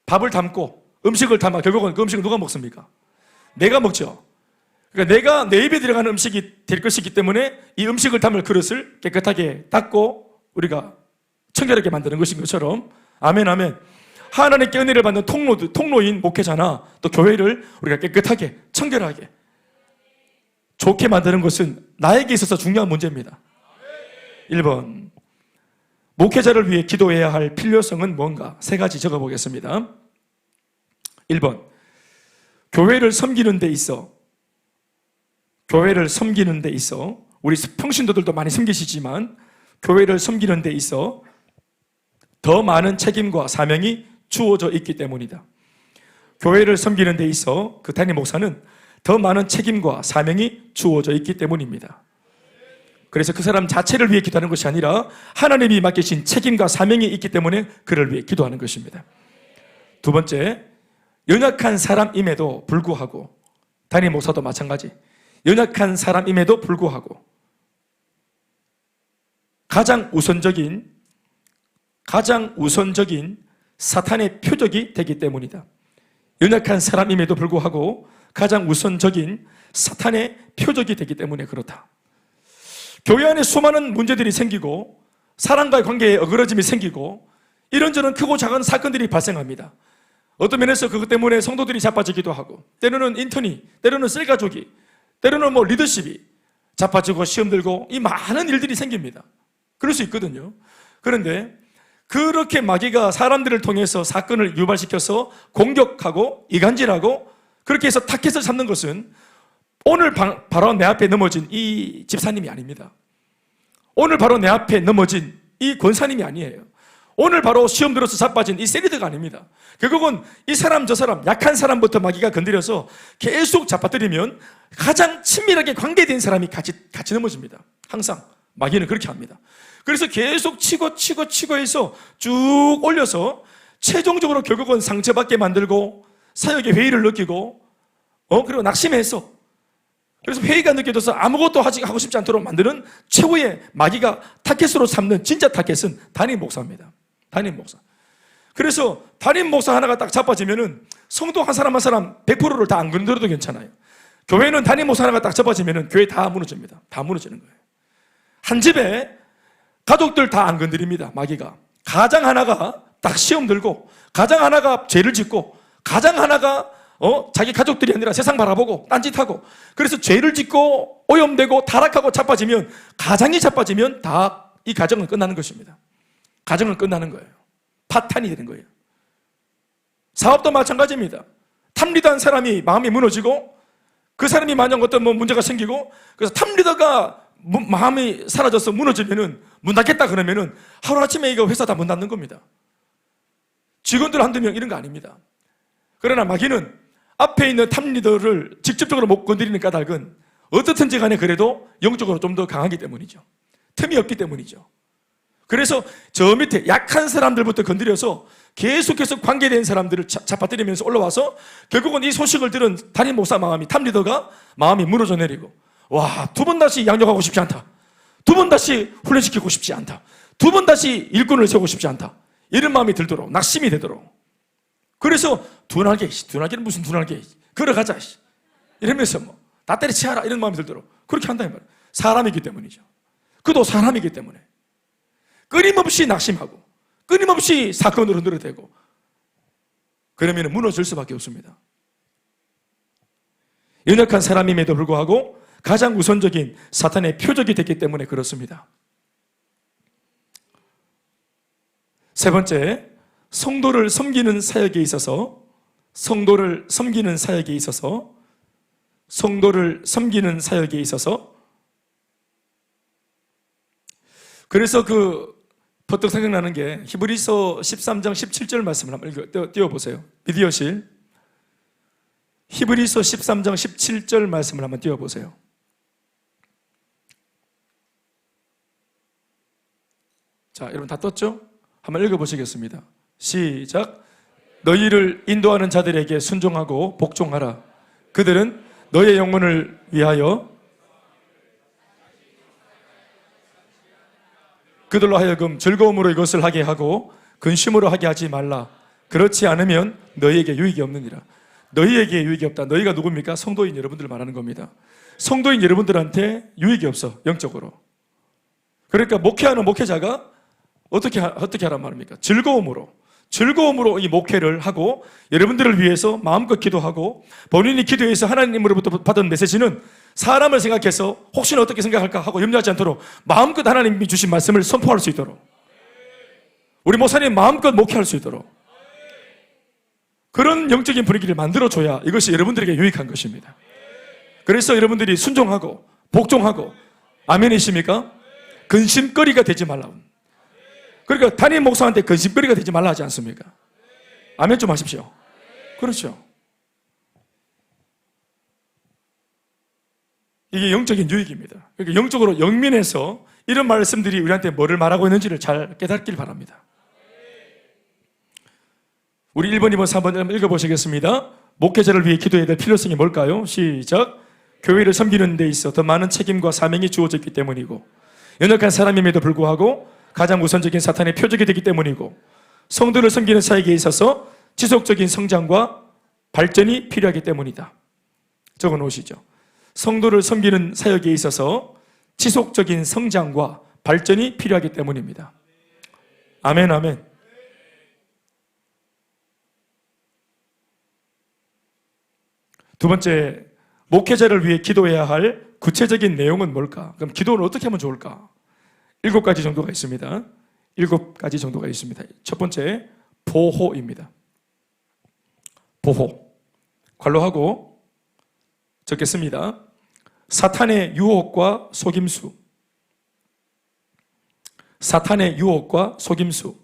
Speaker 1: 밥을 담고 음식을 담아 결국은 그 음식을 누가 먹습니까? 내가 먹죠. 그러니까 내가 내 입에 들어가는 음식이 될 것이기 때문에 이 음식을 담을 그릇을 깨끗하게 닦고 우리가 청결하게 만드는 것인 것처럼 아멘, 아멘. 하나님께 은혜를 받는 통로인 목회자나 또 교회를 우리가 깨끗하게 청결하게 좋게 만드는 것은 나에게 있어서 중요한 문제입니다. 1번 목회자를 위해 기도해야 할 필요성은 뭔가? 3가지 적어보겠습니다. 1번 교회를 섬기는 데 있어 우리 평신도들도 많이 섬기시지만 교회를 섬기는 데 있어 더 많은 책임과 사명이 주어져 있기 때문이다. 교회를 섬기는 데 있어 그 담임 목사는 더 많은 책임과 사명이 주어져 있기 때문입니다. 그래서 그 사람 자체를 위해 기도하는 것이 아니라 하나님이 맡기신 책임과 사명이 있기 때문에 그를 위해 기도하는 것입니다. 두 번째, 연약한 사람임에도 불구하고 담임 목사도 마찬가지. 연약한 사람임에도 불구하고 가장 우선적인 사탄의 표적이 되기 때문이다. 연약한 사람임에도 불구하고 가장 우선적인 사탄의 표적이 되기 때문에 그렇다. 교회 안에 수많은 문제들이 생기고 사람과의 관계에 어그러짐이 생기고 이런저런 크고 작은 사건들이 발생합니다. 어떤 면에서 그것 때문에 성도들이 자빠지기도 하고, 때로는 인턴이, 때로는 셀가족이, 때로는 리더십이 자빠지고 시험 들고, 이 많은 일들이 생깁니다. 그럴 수 있거든요. 그런데 그렇게 마귀가 사람들을 통해서 사건을 유발시켜서 공격하고 이간질하고 그렇게 해서 타켓을 잡는 것은 오늘 바로 내 앞에 넘어진 이 집사님이 아닙니다. 오늘 바로 내 앞에 넘어진 이 권사님이 아니에요. 오늘 바로 시험 들어서 자빠진 이 세리드가 아닙니다. 결국은 이 사람 저 사람 약한 사람부터 마귀가 건드려서 계속 잡아뜨리면 가장 친밀하게 관계된 사람이 같이 넘어집니다. 항상 마귀는 그렇게 합니다. 그래서 계속 치고 해서 쭉 올려서 최종적으로 결국은 상처받게 만들고 사역의 회의를 느끼고 그리고 낙심해서, 그래서 회의가 느껴져서 아무것도 하고 싶지 않도록 만드는 최고의 마귀가 타켓으로 삼는 진짜 타켓은 담임 목사입니다. 담임 목사. 그래서 담임 목사 하나가 딱 자빠지면은 성도 한 사람 100%를 다 안 건드려도 괜찮아요. 교회는 담임 목사 하나가 딱 자빠지면은 교회 다 무너집니다. 다 무너지는 거예요. 한 집에 가족들 다 안 건드립니다. 마귀가. 가장 하나가 딱 시험 들고, 가장 하나가 죄를 짓고, 가장 하나가 자기 가족들이 아니라 세상 바라보고 딴짓하고, 그래서 죄를 짓고 오염되고 타락하고 자빠지면, 가장이 자빠지면 다 이 가정은 끝나는 것입니다. 가정은 끝나는 거예요. 파탄이 되는 거예요. 사업도 마찬가지입니다. 탑리더한 사람이 마음이 무너지고, 그 사람이 만약 어떤 문제가 생기고, 그래서 탑리더가 마음이 사라져서 무너지면은 문 닫겠다 그러면은 하루아침에 이거 회사 다 문 닫는 겁니다. 직원들 한두 명 이런 거 아닙니다. 그러나 마귀는 앞에 있는 탑리더를 직접적으로 못 건드리는 까닭은 어떻든지 간에 그래도 영적으로 좀 더 강하기 때문이죠. 틈이 없기 때문이죠. 그래서 저 밑에 약한 사람들부터 건드려서 계속해서 관계된 사람들을 잡아뜨리면서 올라와서 결국은 이 소식을 들은 담임 목사 마음이, 탑리더가 마음이 무너져 내리고, 와, 두 번 다시 양육하고 싶지 않다. 두 번 다시 훈련시키고 싶지 않다. 두 번 다시 일꾼을 세우고 싶지 않다. 이런 마음이 들도록, 낙심이 되도록. 그래서 둔하게는 무슨 둔하게, 걸어가자 이러면서 나 때려치워라 이런 마음이 들도록 그렇게 한다 이 말이에요. 사람이기 때문이죠. 그도 사람이기 때문에 끊임없이 낙심하고 끊임없이 사건으로 늘어대고, 그러면 무너질 수밖에 없습니다. 연약한 사람임에도 불구하고 가장 우선적인 사탄의 표적이 됐기 때문에 그렇습니다. 세 번째, 성도를 섬기는 사역에 있어서 그래서 버뜩 생각나는 게 히브리서 13장 17절 말씀을 한번 띄워보세요. 비디오실 히브리서 13장 17절 말씀을 한번 띄워보세요. 자, 여러분 다 떴죠? 한번 읽어보시겠습니다. 시작. 너희를 인도하는 자들에게 순종하고 복종하라. 그들은 너의 영혼을 위하여 그들로 하여금 즐거움으로 이것을 하게 하고 근심으로 하게 하지 말라. 그렇지 않으면 너희에게 유익이 없느니라. 너희에게 유익이 없다. 너희가 누굽니까? 성도인 여러분들을 말하는 겁니다. 성도인 여러분들한테 유익이 없어, 영적으로. 그러니까 목회하는 목회자가 어떻게 하란 말입니까? 즐거움으로 이 목회를 하고 여러분들을 위해서 마음껏 기도하고 본인이 기도해서 하나님으로부터 받은 메시지는 사람을 생각해서 혹시나 어떻게 생각할까 하고 염려하지 않도록 마음껏 하나님이 주신 말씀을 선포할 수 있도록, 우리 목사님 마음껏 목회할 수 있도록 그런 영적인 분위기를 만들어줘야 이것이 여러분들에게 유익한 것입니다. 그래서 여러분들이 순종하고 복종하고, 아멘이십니까? 근심거리가 되지 말라고. 그러니까 담임 목사한테 근심거리가 되지 말라 하지 않습니까? 아멘 좀 하십시오. 그렇죠. 이게 영적인 유익입니다. 그러니까 영적으로 영민해서 이런 말씀들이 우리한테 뭐를 말하고 있는지를 잘 깨닫길 바랍니다. 우리 1번, 2번, 3번 한번 읽어보시겠습니다. 목회자를 위해 기도해야 될 필요성이 뭘까요? 시작. 교회를 섬기는 데 있어 더 많은 책임과 사명이 주어졌기 때문이고, 연약한 사람임에도 불구하고 가장 우선적인 사탄의 표적이 되기 때문이고, 성도를 섬기는 사역에 있어서 지속적인 성장과 발전이 필요하기 때문이다. 적어 놓으시죠. 성도를 섬기는 사역에 있어서 지속적인 성장과 발전이 필요하기 때문입니다. 아멘, 아멘. 두 번째, 목회자를 위해 기도해야 할 구체적인 내용은 뭘까? 그럼 기도는 어떻게 하면 좋을까? 7가지 정도가 있습니다. 7가지 정도가 있습니다. 첫 번째, 보호입니다. 보호. 관로하고 적겠습니다. 사탄의 유혹과 속임수. 사탄의 유혹과 속임수.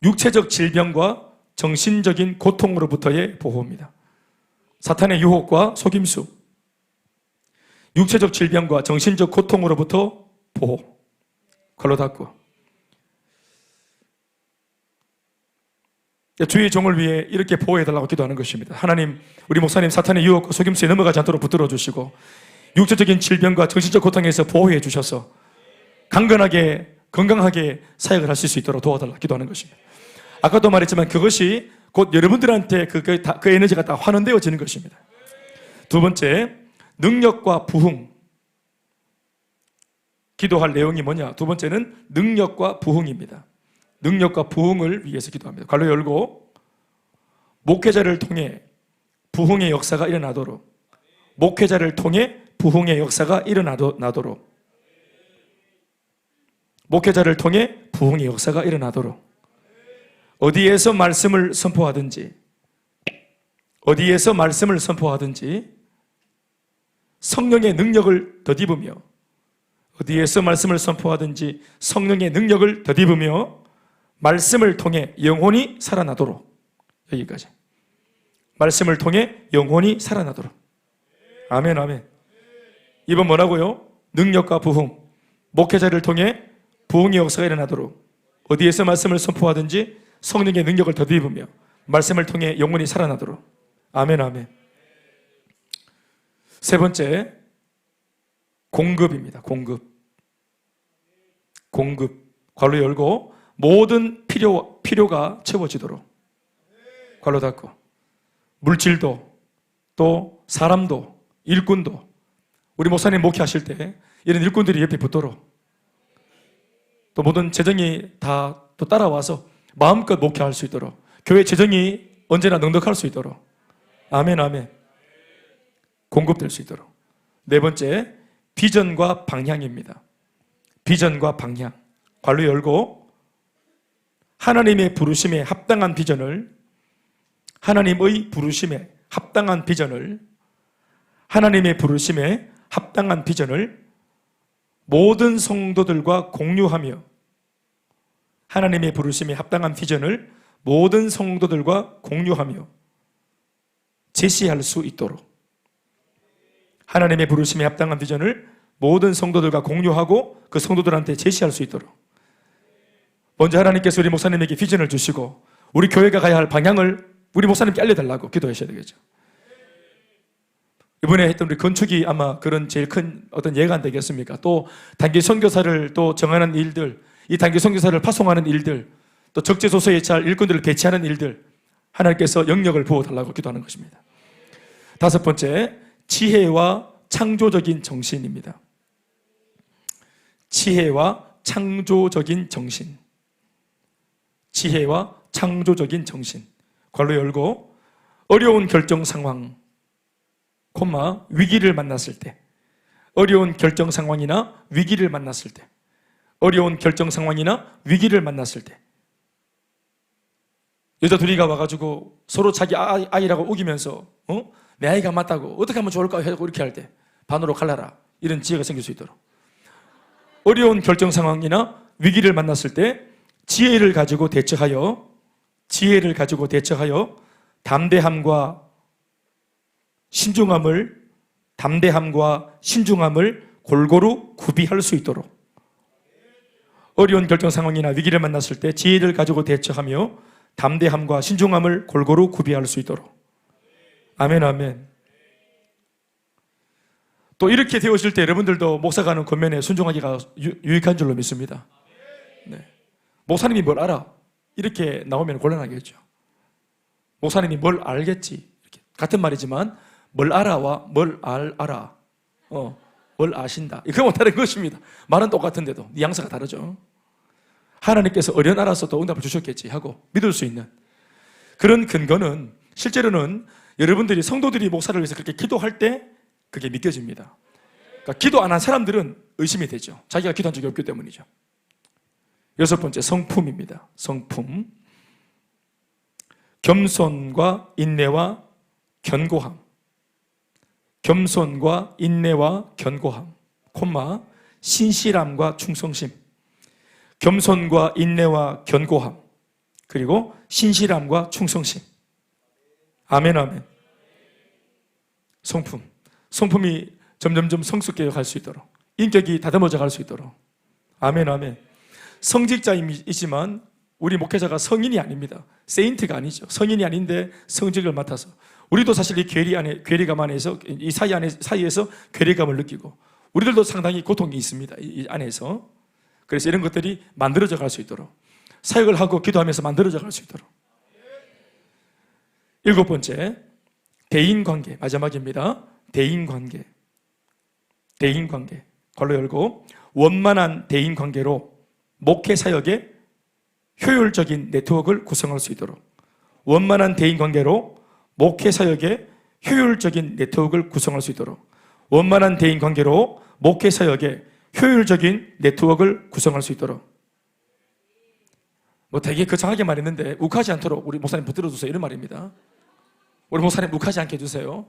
Speaker 1: 육체적 질병과 정신적인 고통으로부터의 보호입니다. 사탄의 유혹과 속임수. 육체적 질병과 정신적 고통으로부터 보호. 걸로 닫고. 주의 종을 위해 이렇게 보호해달라고 기도하는 것입니다. 하나님, 우리 목사님 사탄의 유혹과 속임수에 넘어가지 않도록 붙들어 주시고 육체적인 질병과 정신적 고통에서 보호해 주셔서 강건하게 건강하게 사역을 하실 수 있도록 도와달라고 기도하는 것입니다. 아까도 말했지만 그것이 곧 여러분들한테 그 에너지가 다 환원되어지는 것입니다. 두 번째, 능력과 부흥. 기도할 내용이 뭐냐? 두 번째는 능력과 부흥입니다. 능력과 부흥을 위해서 기도합니다. 관로 열고, 목회자를 통해 부흥의 역사가 일어나도록, 목회자를 통해 부흥의 역사가 일어나도록, 목회자를 통해 부흥의 역사가 일어나도록, 어디에서 말씀을 선포하든지, 어디에서 말씀을 선포하든지 성령의 능력을 덧입으며, 어디에서 말씀을 선포하든지 성령의 능력을 덧입으며 말씀을 통해 영혼이 살아나도록. 여기까지. 말씀을 통해 영혼이 살아나도록. 아멘, 아멘. 이번 뭐라고요? 능력과 부흥. 목회자를 통해 부흥의 역사가 일어나도록, 어디에서 말씀을 선포하든지 성령의 능력을 덧입으며 말씀을 통해 영혼이 살아나도록. 아멘, 아멘. 세 번째, 공급입니다. 공급. 괄호 열고, 모든 필요가 채워지도록. 괄호 닫고. 물질도, 또 사람도, 일꾼도. 우리 목사님 목회하실 때 이런 일꾼들이 옆에 붙도록, 또 모든 재정이 다 또 따라와서 마음껏 목회할 수 있도록, 교회 재정이 언제나 넉넉할 수 있도록. 아멘, 아멘. 공급될 수 있도록. 네 번째, 비전과 방향입니다. 비전과 방향. 괄호 열고, 하나님의 부르심에 합당한 비전을, 하나님의 부르심에 합당한 비전을, 하나님의 부르심에 합당한 비전을 모든 성도들과 공유하며, 하나님의 부르심에 합당한 비전을 모든 성도들과 공유하며 제시할 수 있도록. 하나님의 부르심에 합당한 비전을 모든 성도들과 공유하고 그 성도들한테 제시할 수 있도록. 먼저 하나님께서 우리 목사님에게 비전을 주시고 우리 교회가 가야 할 방향을 우리 목사님께 알려달라고 기도하셔야 되겠죠. 이번에 했던 우리 건축이 아마 그런 제일 큰 어떤 예가 안 되겠습니까? 또 단기 선교사를 또 정하는 일들, 이 단기 선교사를 파송하는 일들, 또 적재소서에 잘 일꾼들을 배치하는 일들, 하나님께서 영역을 부어달라고 기도하는 것입니다. 다섯 번째, 지혜와 창조적인 정신입니다. 지혜와 창조적인 정신. 지혜와 창조적인 정신. 괄호 열고, 어려운 결정 상황, 콤마, 위기를 만났을 때, 어려운 결정 상황이나 위기를 만났을 때, 어려운 결정 상황이나 위기를 만났을 때, 여자 둘이가 와가지고 서로 자기 아이라고 우기면서 내 아이가 맞다고 어떻게 하면 좋을까 하고 이렇게 할 때 반으로 갈라라, 이런 지혜가 생길 수 있도록. 어려운 결정 상황이나 위기를 만났을 때 지혜를 가지고 대처하여 담대함과 신중함을 골고루 구비할 수 있도록. 어려운 결정 상황이나 위기를 만났을 때 지혜를 가지고 대처하며 담대함과 신중함을 골고루 구비할 수 있도록. 아멘, 아멘. 또 이렇게 되어질 때 여러분들도 목사가 하는 권면에 순종하기가 유익한 줄로 믿습니다. 네. 목사님이 뭘 알아? 이렇게 나오면 곤란하겠죠. 목사님이 뭘 알겠지? 이렇게. 같은 말이지만 뭘 알아와 뭘 알아. 뭘 아신다. 그건 다른 것입니다. 말은 똑같은데도 뉘앙스가 다르죠. 하나님께서 어련 알아서 또 응답을 주셨겠지 하고 믿을 수 있는 그런 근거는 실제로는 여러분들이 성도들이 목사를 위해서 그렇게 기도할 때 그게 믿겨집니다. 그러니까 기도 안 한 사람들은 의심이 되죠. 자기가 기도한 적이 없기 때문이죠. 여섯 번째, 성품입니다. 성품. 겸손과 인내와 견고함. 겸손과 인내와 견고함. 콤마, 신실함과 충성심. 겸손과 인내와 견고함. 그리고 신실함과 충성심. 아멘, 아멘. 성품. 성품이 점점점 성숙되어 갈 수 있도록, 인격이 다듬어져 갈 수 있도록. 아멘, 아멘. 성직자이지만 우리 목회자가 성인이 아닙니다. 세인트가 아니죠. 성인이 아닌데 성직을 맡아서, 우리도 사실 이 괴리감 안에서, 이 사이에서 괴리감을 느끼고, 우리들도 상당히 고통이 있습니다. 이 안에서. 그래서 이런 것들이 만들어져 갈 수 있도록, 사역을 하고 기도하면서 만들어져 갈 수 있도록. 일곱 번째, 대인관계. 마지막입니다. 대인관계. 대인관계. 괄호 열고, 원만한 대인관계로 목회사역의 효율적인 네트워크를 구성할 수 있도록. 원만한 대인관계로 목회사역의 효율적인 네트워크를 구성할 수 있도록. 원만한 대인관계로 목회사역의 효율적인 네트워크를 구성할 수 있도록. 되게 거창하게 말했는데 욱하지 않도록 우리 목사님 붙들어 주세요, 이런 말입니다. 우리 목사님 욱하지 않게 해주세요.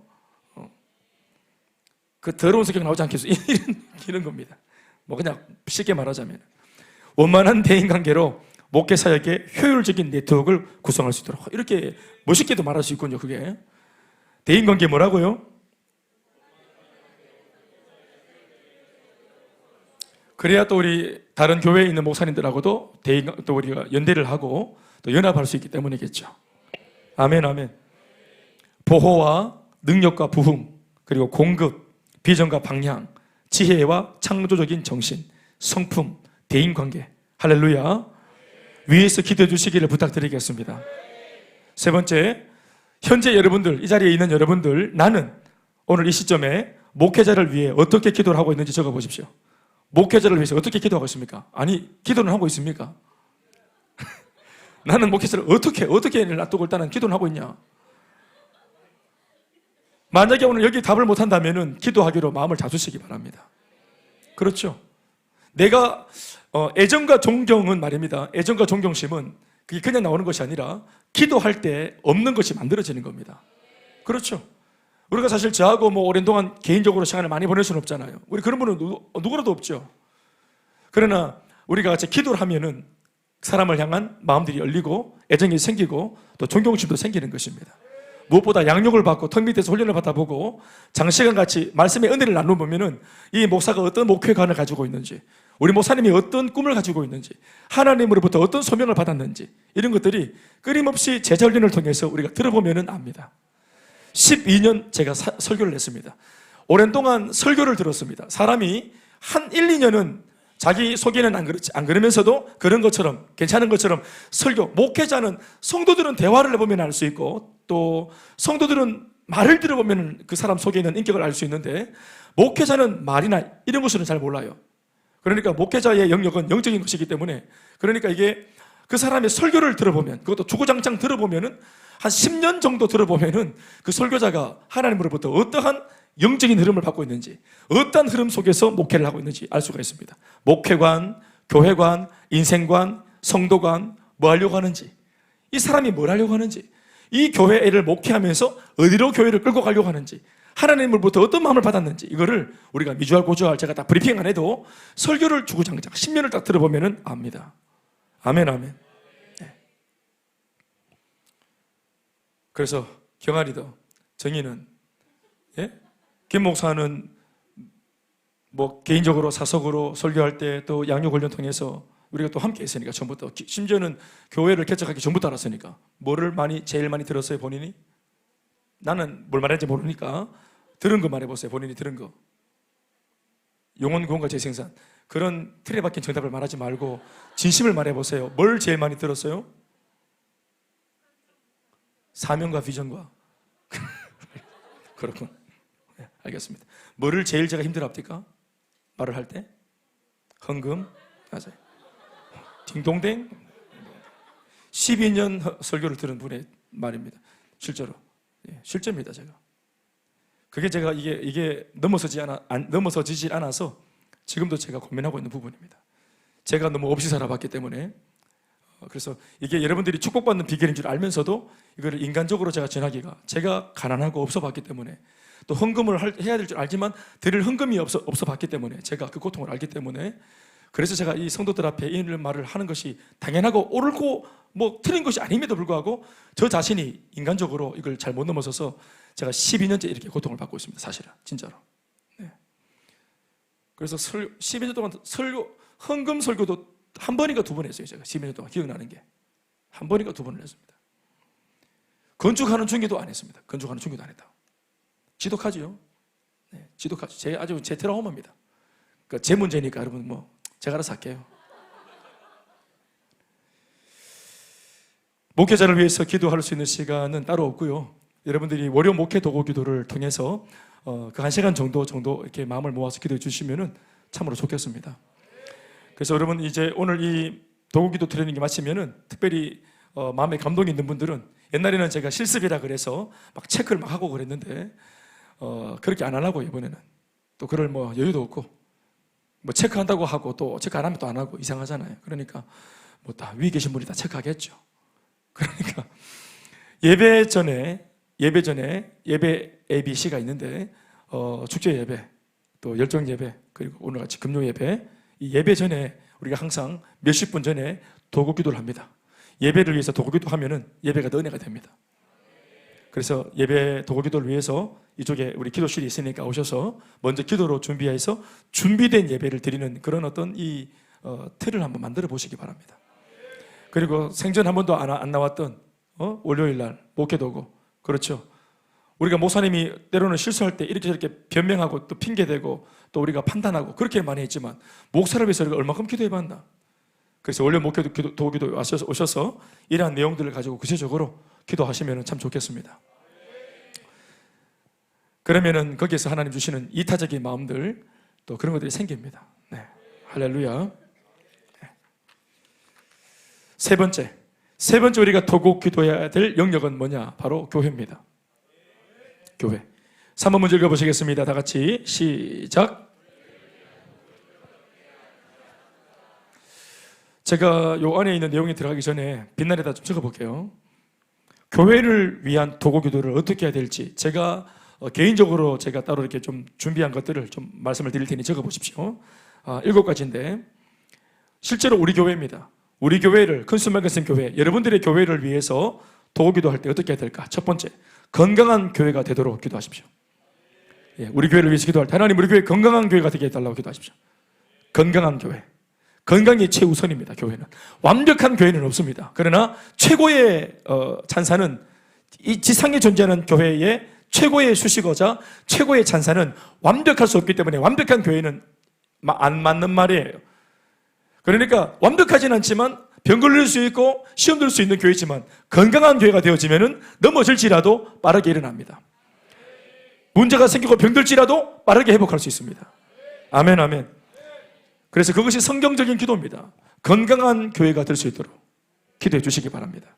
Speaker 1: 그 더러운 성격 나오지 않게 해주세요. 이런 겁니다. 그냥 쉽게 말하자면 원만한 대인관계로 목회사역의 효율적인 네트워크를 구성할 수 있도록. 이렇게 멋있게도 말할 수 있군요. 그게 대인관계 뭐라고요? 그래야 또 우리 다른 교회에 있는 목사님들하고도 또 우리가 연대를 하고 또 연합할 수 있기 때문이겠죠. 아멘, 아멘. 보호와 능력과 부흥, 그리고 공급, 비전과 방향, 지혜와 창조적인 정신, 성품, 대인관계. 할렐루야. 위에서 기도해 주시기를 부탁드리겠습니다. 세 번째, 현재 여러분들, 이 자리에 있는 여러분들, 나는 오늘 이 시점에 목회자를 위해 어떻게 기도를 하고 있는지 적어보십시오. 목회자를 위해서 어떻게 기도하고 있습니까? 아니, 기도는 하고 있습니까? 나는 목회자를 어떻게 놔두고 일단은 기도는 하고 있냐? 만약에 오늘 여기 답을 못한다면 기도하기로 마음을 잡수시기 바랍니다. 그렇죠? 내가 애정과 존경은 말입니다. 애정과 존경심은 그게 그냥 나오는 것이 아니라 기도할 때 없는 것이 만들어지는 겁니다. 그렇죠? 우리가 사실 저하고 오랜 동안 개인적으로 시간을 많이 보낼 수는 없잖아요. 우리 그런 분은 누구라도 없죠. 그러나 우리가 같이 기도를 하면은 사람을 향한 마음들이 열리고 애정이 생기고 또 존경심도 생기는 것입니다. 무엇보다 양육을 받고 턱 밑에서 훈련을 받아보고 장시간 같이 말씀의 은혜를 나눠보면은 이 목사가 어떤 목회관을 가지고 있는지, 우리 목사님이 어떤 꿈을 가지고 있는지, 하나님으로부터 어떤 소명을 받았는지, 이런 것들이 끊임없이 제자 훈련을 통해서 우리가 들어보면은 압니다. 12년 제가 설교를 했습니다. 오랜 동안 설교를 들었습니다. 사람이 한 1, 2년은 자기 속에는 안 그러면서도 그런 것처럼, 괜찮은 것처럼 설교, 목회자는 성도들은 대화를 해보면 알 수 있고 또 성도들은 말을 들어보면 그 사람 속에 있는 인격을 알 수 있는데 목회자는 말이나 이런 것은 잘 몰라요. 그러니까 목회자의 영역은 영적인 것이기 때문에, 그러니까 이게 그 사람의 설교를 들어보면, 그것도 주구장창 들어보면은 한 10년 정도 들어보면은 그 설교자가 하나님으로부터 어떠한 영적인 흐름을 받고 있는지, 어떤 흐름 속에서 목회를 하고 있는지 알 수가 있습니다. 목회관, 교회관, 인생관, 성도관, 뭐 하려고 하는지, 이 사람이 뭘 하려고 하는지, 이 교회를 목회하면서 어디로 교회를 끌고 가려고 하는지, 하나님으로부터 어떤 마음을 받았는지, 이거를 우리가 미주알 고주알 제가 다 브리핑 안 해도 설교를 주구장창 10년을 딱 들어보면 압니다. 아멘, 아멘. 네. 그래서 경아리도, 정의는, 예? 김 목사는 개인적으로 사석으로 설교할 때 또 양육 훈련 통해서 우리가 또 함께 했으니까, 전부터, 심지어는 교회를 개척하기 전부터 알았으니까. 뭐를 제일 많이 들었어요, 본인이? 나는 뭘 말하는지 모르니까 들은 거 말해보세요. 본인이 들은 거. 영혼 구원과 재생산. 그런 틀에 박힌 정답을 말하지 말고 진심을 말해보세요. 뭘 제일 많이 들었어요? 사명과 비전과. 그렇군. 네, 알겠습니다. 뭐를 제일 제가 힘들어합니까? 말을 할 때? 헌금? 맞아요. 딩동댕? 12년 설교를 들은 분의 말입니다. 실제로. 실제입니다. 제가 그게 제가 이게 넘어서지질 않아서 지금도 제가 고민하고 있는 부분입니다. 제가 너무 없이 살아봤기 때문에. 그래서 이게 여러분들이 축복받는 비결인 줄 알면서도 이거를 인간적으로 제가 전하기가, 제가 가난하고 없어 봤기 때문에, 또 헌금을 해야 될 줄 알지만 드릴 헌금이 없어 봤기 때문에, 제가 그 고통을 알기 때문에, 그래서 제가 이 성도들 앞에 이런 말을 하는 것이 당연하고 옳고 뭐 틀린 것이 아님에도 불구하고 저 자신이 인간적으로 이걸 잘 못 넘어서서 제가 12년째 이렇게 고통을 받고 있습니다. 사실은 진짜로. 네. 그래서 12년 동안 헌금 설교도 한 번인가 두 번 했어요. 제가 12년 동안 기억나는 게 한 번인가 두 번을 했습니다. 건축하는 중에도 안 했습니다. 건축하는 중에도 안 했다. 지독하지요. 네, 지독하죠. 아주 제 트라우마입니다. 그러니까 제 문제니까 여러분 뭐 제가 알아서 할게요. 목회자를 위해서 기도할 수 있는 시간은 따로 없고요. 여러분들이 월요 목회 도구 기도를 통해서 그 1시간 정도 이렇게 마음을 모아서 기도해 주시면은 참으로 좋겠습니다. 그래서 여러분 이제 오늘 이 도구기도 트레이닝이 마치면은 특별히 마음에 감동이 있는 분들은, 옛날에는 제가 실습이라 그래서 막 체크를 막 하고 그랬는데 그렇게 안 하려고 이번에는 또 그럴 뭐 여유도 없고, 뭐 체크한다고 하고 또 체크 안 하면 또 안 하고 이상하잖아요. 그러니까 뭐 다 위에 계신 분이 다 체크하겠죠. 그러니까 예배 전에 예배 ABC가 있는데 축제 예배, 또 열정 예배, 그리고 오늘같이 금요 예배, 이 예배 전에 우리가 항상 몇십 분 전에 도구 기도를 합니다. 예배를 위해서 도구 기도 하면은 예배가 더 은혜가 됩니다. 그래서 예배 도구 기도를 위해서 이쪽에 우리 기도실이 있으니까 오셔서 먼저 기도로 준비해서 준비된 예배를 드리는 그런 어떤 이 틀을 한번 만들어 보시기 바랍니다. 그리고 생전 한 번도 안 나왔던 월요일 날 목회 도구, 그렇죠. 우리가 목사님이 때로는 실수할 때 이렇게 저렇게 변명하고 또 핑계대고 또 우리가 판단하고 그렇게 많이 했지만, 목사를 위해서 우리가 얼마큼 기도해봤나. 그래서 원래 목회 도기도 오셔서 이러한 내용들을 가지고 구체적으로 기도하시면 참 좋겠습니다. 그러면은 거기에서 하나님 주시는 이타적인 마음들, 또 그런 것들이 생깁니다. 네. 할렐루야. 네. 세 번째 우리가 도구 기도해야 될 영역은 뭐냐? 바로 교회입니다. 교회. 3번 문제 읽어보시겠습니다. 다 같이 시작. 제가 요 안에 있는 내용이 들어가기 전에 빛날에다 좀 적어볼게요. 교회를 위한 도구 기도를 어떻게 해야 될지 제가 개인적으로 제가 따로 이렇게 좀 준비한 것들을 좀 말씀을 드릴 테니 적어보십시오. 7가지인데 실제로 우리 교회입니다. 우리 교회를, 큰수막교회 교회, 여러분들의 교회를 위해서 도구 기도할 때 어떻게 해야 될까? 첫 번째, 건강한 교회가 되도록 기도하십시오. 예, 우리 교회를 위해서 기도할 때 하나님 우리 교회 건강한 교회가 되게 해달라고 기도하십시오. 건강한 교회. 건강이 최우선입니다. 교회는. 완벽한 교회는 없습니다. 그러나 최고의 찬사는, 이 지상에 존재하는 교회의 최고의 수식어자, 최고의 찬사는 완벽할 수 없기 때문에 완벽한 교회는 안 맞는 말이에요. 그러니까 완벽하진 않지만 병 걸릴 수 있고 시험 들 수 있는 교회지만 건강한 교회가 되어지면은 넘어질지라도 빠르게 일어납니다. 문제가 생기고 병들지라도 빠르게 회복할 수 있습니다. 아멘, 아멘. 그래서 그것이 성경적인 기도입니다. 건강한 교회가 될 수 있도록 기도해 주시기 바랍니다.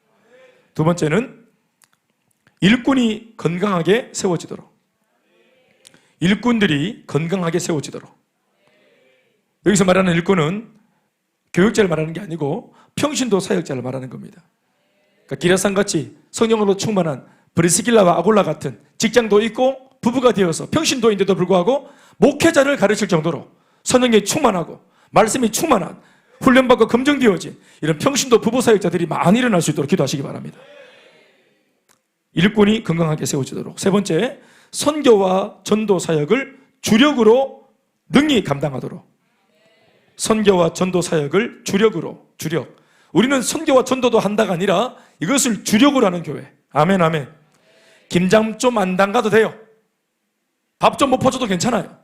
Speaker 1: 두 번째는 일꾼이 건강하게 세워지도록, 일꾼들이 건강하게 세워지도록. 여기서 말하는 일꾼은 교육자를 말하는 게 아니고 평신도 사역자를 말하는 겁니다. 그러니까 기라산같이 성령으로 충만한 브리스길라와 아골라 같은 직장도 있고 부부가 되어서 평신도인데도 불구하고 목회자를 가르칠 정도로 성령이 충만하고 말씀이 충만한, 훈련받고 검증되어진 이런 평신도 부부 사역자들이 많이 일어날 수 있도록 기도하시기 바랍니다. 일꾼이 건강하게 세워지도록. 세 번째, 선교와 전도 사역을 주력으로 능히 감당하도록. 선교와 전도 사역을 주력. 우리는 선교와 전도도 한다가 아니라 이것을 주력으로 하는 교회. 아멘, 아멘. 김장 좀 안 담가도 돼요. 밥 좀 못 퍼줘도 괜찮아요.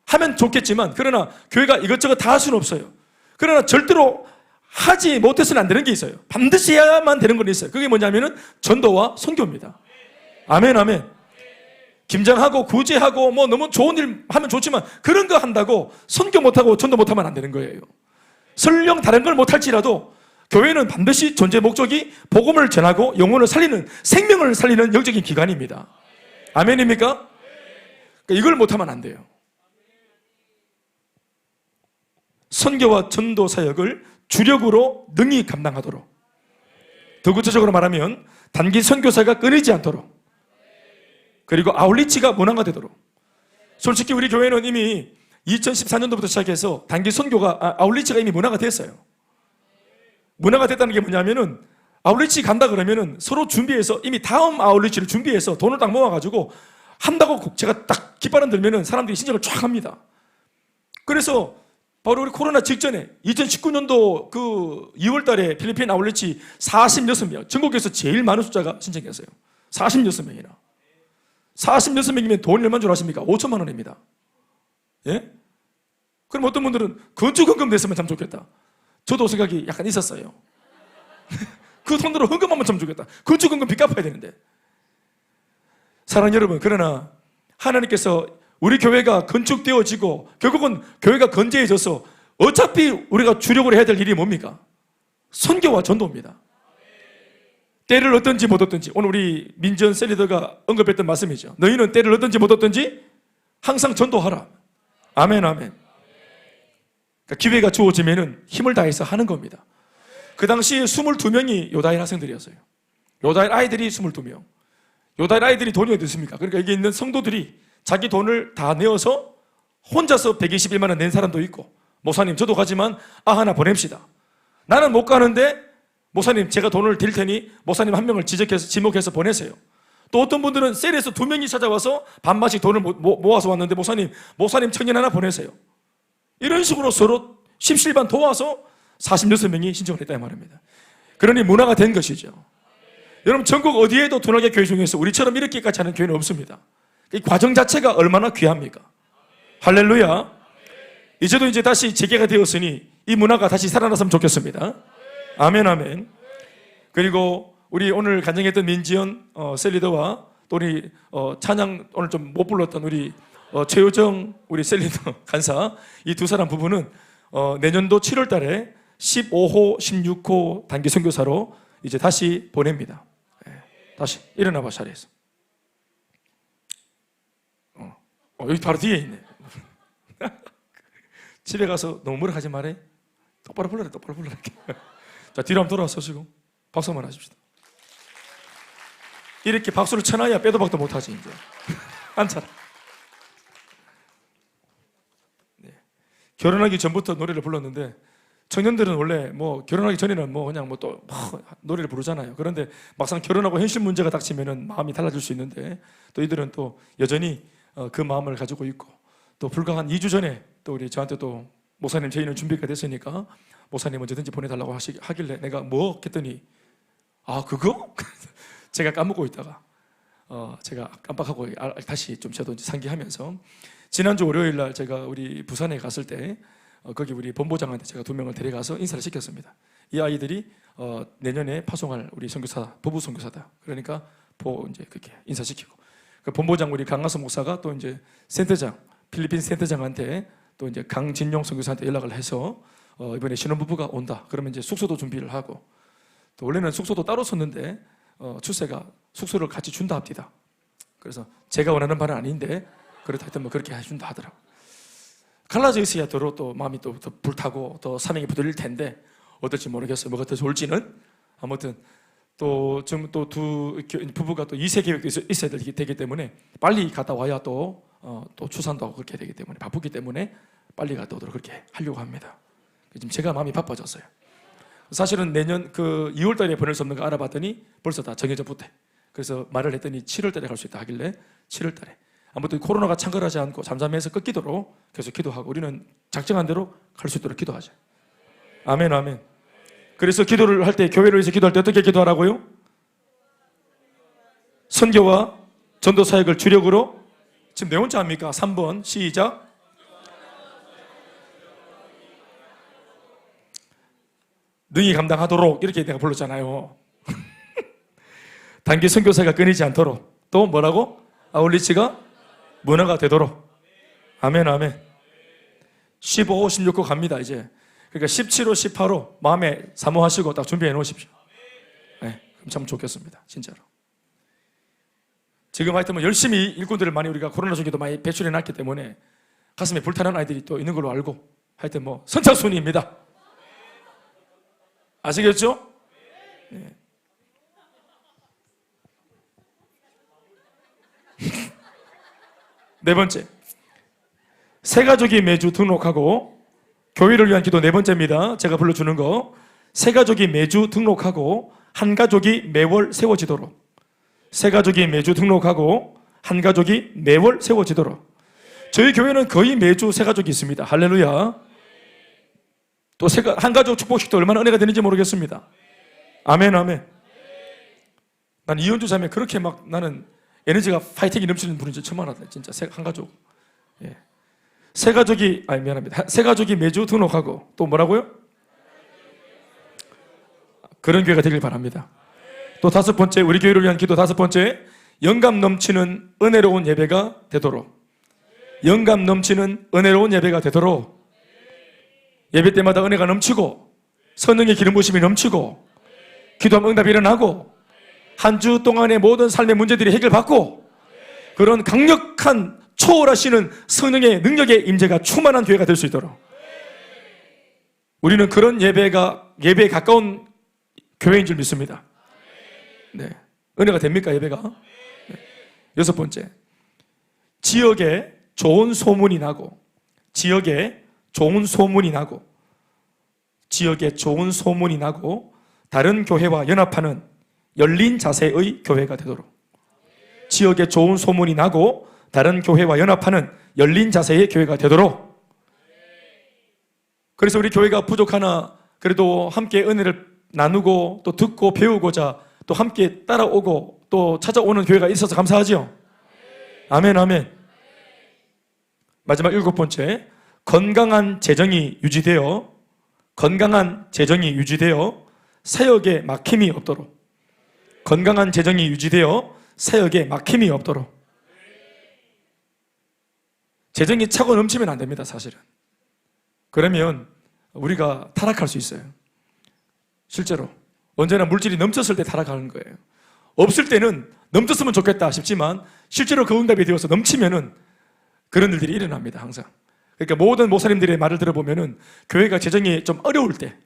Speaker 1: 하면 좋겠지만, 그러나 교회가 이것저것 다 할 수는 없어요. 그러나 절대로 하지 못해서는 안 되는 게 있어요. 반드시 해야만 되는 건 있어요. 그게 뭐냐면은 전도와 선교입니다. 아멘, 아멘. 김장하고 구제하고 뭐 너무 좋은 일 하면 좋지만 그런 거 한다고 선교 못하고 전도 못하면 안 되는 거예요. 설령 다른 걸 못할지라도 교회는 반드시 존재 목적이 복음을 전하고 영혼을 살리는, 생명을 살리는 영적인 기관입니다. 아멘입니까? 이걸 못하면 안 돼요. 선교와 전도 사역을 주력으로 능히 감당하도록, 더 구체적으로 말하면 단기 선교사가 끊이지 않도록, 그리고 아울리치가 문화화되도록. 솔직히 우리 교회는 이미 2014년도부터 시작해서 단기 선교가, 아울리치가 이미 문화가 됐어요. 문화가 됐다는 게 뭐냐면은 아울리치 간다 그러면은 서로 준비해서, 이미 다음 아울리치를 준비해서 돈을 딱 모아가지고 한다고 제가 딱 깃발을 들면은 사람들이 신청을 쫙 합니다. 그래서 바로 우리 코로나 직전에 2019년도 그 2월 달에 필리핀 아울리치 46명, 전국에서 제일 많은 숫자가 신청했어요. 46명이나. 46명이면 돈이 얼마인 줄 아십니까? 5천만 원입니다. 예? 그럼 어떤 분들은 건축헌금 냈으면 참 좋겠다. 저도 생각이 약간 있었어요. 그 돈으로 헌금하면 참 좋겠다. 건축헌금 빚 갚아야 되는데. 사랑하는 여러분, 그러나 하나님께서 우리 교회가 건축되어지고 결국은 교회가 건재해져서 어차피 우리가 주력으로 해야 될 일이 뭡니까? 선교와 전도입니다. 때를 얻든지 못 얻든지, 오늘 우리 민지연 셀리더가 언급했던 말씀이죠. 너희는 때를 얻든지 못 얻든지 항상 전도하라. 아멘, 아멘. 그러니까 기회가 주어지면은 힘을 다해서 하는 겁니다. 그 당시에 22명이 요다일 학생들이었어요. 요다일 아이들이 22명. 요다일 아이들이 돈이 어디 있습니까? 그러니까 여기 있는 성도들이 자기 돈을 다 내어서 혼자서 121만 원 낸 사람도 있고, 목사님 저도 가지만 하나 보냅시다. 나는 못 가는데 목사님 제가 돈을 드릴 테니 목사님 한 명을 지목해서 보내세요. 또 어떤 분들은 셀에서 2명이 찾아와서 반반씩 돈을 모아서 왔는데 목사님 청년 하나 보내세요. 이런 식으로 서로 십실반 도와서 46명이 신청을 했다 이 말입니다. 그러니 문화가 된 것이죠. 여러분, 전국 어디에도 둔하게 교회 중에서 우리처럼 이렇게까지 하는 교회는 없습니다. 이 과정 자체가 얼마나 귀합니까? 할렐루야. 이제도 이제 다시 재개가 되었으니 이 문화가 다시 살아났으면 좋겠습니다. 아멘, 아멘. 그리고 우리 오늘 간증했던 민지연 셀리더와 또 우리 찬양 오늘 좀 못 불렀던 우리 최효정 우리 셀리더 간사, 이 두 사람 부부는 내년도 7월 달에 15호, 16호 단기 선교사로 이제 다시 보냅니다. 다시 일어나 봐, 자리에서. 여기 바로 뒤에 있네. 집에 가서 너무 뭐라 하지 말해. 똑바로 불러라, 똑바로 불러라. 자, 뒤로 한번 돌아서시고 박수 한번 하십시다. 이렇게 박수를 쳐놔야 빼도 박도 못하지 이제. 앉아라. 네. 결혼하기 전부터 노래를 불렀는데, 청년들은 원래 뭐 결혼하기 전에는 뭐 그냥 또 노래를 부르잖아요. 그런데 막상 결혼하고 현실 문제가 닥치면은 마음이 달라질 수 있는데, 또 이들은 또 여전히 그 마음을 가지고 있고, 또 불과 한 2주 전에 또 우리 저한테 또 목사님 저희는 준비가 됐으니까 목사님 언제든지 보내달라고 하길래 내가 뭐 했더니 그거? 제가 까먹고 있다가 제가 깜빡하고 다시 좀 저도 상기하면서, 지난주 월요일 날 제가 우리 부산에 갔을 때 거기 우리 본부장한테 제가 2명을 데려가서 인사를 시켰습니다. 이 아이들이 내년에 파송할 우리 선교사, 부부 선교사다. 그러니까 이제 그렇게 인사시키고, 그 본부장 우리 강하수 목사가 또 이제 센터장, 필리핀 센터장한테 또 이제 강진용 선교사한테 연락을 해서 이번에 신혼부부가 온다. 그러면 이제 숙소도 준비를 하고, 또 원래는 숙소도 따로 썼는데 출세가 숙소를 같이 준다 합니다. 그래서 제가 원하는 바는 아닌데 그렇다 하여튼 뭐 그렇게 해준다 하더라고. 갈라져 있어야 또 마음이 또 불타고 더 사명이 부들릴 텐데 어떨지 모르겠어요. 뭐가 더 좋을지는. 아무튼 또 지금 또 두 부부가 또 2세 계획도 있어야 되기 때문에 빨리 갔다 와야 또 출산도 하고 그렇게 되기 때문에 바쁘기 때문에 빨리 갔다 오도록 그렇게 하려고 합니다. 지금 제가 마음이 바빠졌어요. 사실은 내년 그 2월 달에 보낼 수 없는 거 알아봤더니 벌써 다 정해져 붙대. 그래서 말을 했더니 7월 달에 갈 수 있다 하길래 7월 달에. 아무튼 코로나가 창궐하지 않고 잠잠해서 끊기도록 계속 기도하고, 우리는 작정한 대로 갈 수 있도록 기도하자. 아멘, 아멘. 그래서 기도를 할 때, 교회를 위해서 기도할 때 어떻게 기도하라고요? 선교와 전도 사역을 주력으로. 지금 네 번째 합니까? 3번 시작. 능히 감당하도록, 이렇게 내가 불렀잖아요. 단기 선교사가 끊이지 않도록, 또 뭐라고? 아울리치가 문화가 되도록. 아멘, 아멘. 15, 16호 갑니다 이제. 그러니까 17호, 18호 마음에 사모하시고 딱 준비해 놓으십시오. 네, 그럼 참 좋겠습니다. 진짜로. 지금 하여튼 뭐 열심히 일꾼들을 많이 우리가 코로나 중에도 많이 배출해 놨기 때문에 가슴에 불타는 아이들이 또 있는 걸로 알고 하여튼 뭐 선착순입니다. 아시겠죠? 네. 네 번째, 새 가족이 매주 등록하고 교회를 위한 기도 네 번째입니다. 제가 불러주는 거, 새 가족이 매주 등록하고 한 가족이 매월 세워지도록. 새 가족이 매주 등록하고 한 가족이 매월 세워지도록. 저희 교회는 거의 매주 새 가족이 있습니다. 할렐루야. 또 한 가족 축복식도 얼마나 은혜가 되는지 모르겠습니다. 아멘, 아멘. 난 이현주 자매 그렇게 막 나는 에너지가 파이팅이 넘치는 분인지 처음 알았다. 진짜 한 가족. 예. 새 가족이, 미안합니다. 새 가족이 매주 등록하고 또 뭐라고요? 그런 교회가 되길 바랍니다. 또 다섯 번째, 우리 교회를 위한 기도 다섯 번째, 영감 넘치는 은혜로운 예배가 되도록. 영감 넘치는 은혜로운 예배가 되도록. 예배 때마다 은혜가 넘치고 성령의 기름 부으심이 넘치고 기도하면 응답이 일어나고 한 주 동안의 모든 삶의 문제들이 해결받고 그런 강력한 초월하시는 성령의 능력의 임재가 충만한 교회가 될 수 있도록 우리는 그런 예배에 가까운 교회인 줄 믿습니다. 네. 은혜가 됩니까, 예배가? 네. 여섯 번째, 지역에 좋은 소문이 나고 다른 교회와 연합하는 열린 자세의 교회가 되도록. 지역에 좋은 소문이 나고 다른 교회와 연합하는 열린 자세의 교회가 되도록. 그래서 우리 교회가 부족하나 그래도 함께 은혜를 나누고 또 듣고 배우고자 또 함께 따라오고 또 찾아오는 교회가 있어서 감사하지요. 아멘, 아멘. 마지막 일곱 번째, 건강한 재정이 유지되어 사역에 막힘이 없도록. 건강한 재정이 유지되어 사역에 막힘이 없도록. 재정이 차고 넘치면 안 됩니다, 사실은. 그러면 우리가 타락할 수 있어요. 실제로 언제나 물질이 넘쳤을 때 타락하는 거예요. 없을 때는 넘쳤으면 좋겠다 싶지만 실제로 그 응답이 되어서 넘치면은 그런 일들이 일어납니다, 항상. 그러니까 모든 목사님들의 말을 들어보면은 교회가 재정이 좀 어려울 때,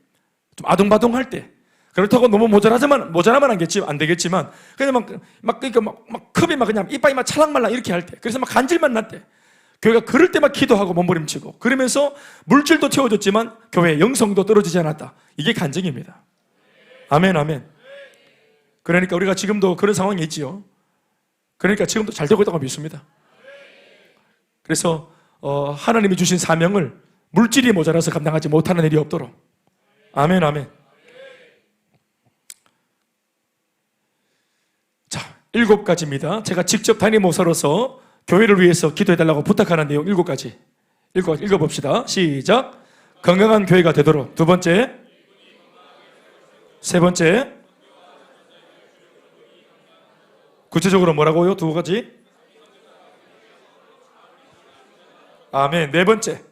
Speaker 1: 좀 아둥바둥할 때, 그렇다고 너무 모자라면 안 되겠지만, 그냥 막 컵이 막 그냥 이빨이 막 찰랑말랑 이렇게 할 때, 그래서 막 간질만 날 때, 교회가 그럴 때 막 기도하고 몸부림치고, 그러면서 물질도 채워졌지만 교회의 영성도 떨어지지 않았다. 이게 간증입니다. 아멘, 아멘. 그러니까 우리가 지금도 그런 상황이 있지요. 그러니까 지금도 잘 되고 있다고 믿습니다. 그래서 하나님이 주신 사명을 물질이 모자라서 감당하지 못하는 일이 없도록. 아멘, 아멘. 자, 7가지입니다. 제가 직접 담임 목사로서 교회를 위해서 기도해달라고 부탁하는 내용 7가지. 읽어봅시다. 시작. 건강한 교회가 되도록. 두 번째. 세 번째. 구체적으로 뭐라고요? 두 가지. 아멘. 네 번째.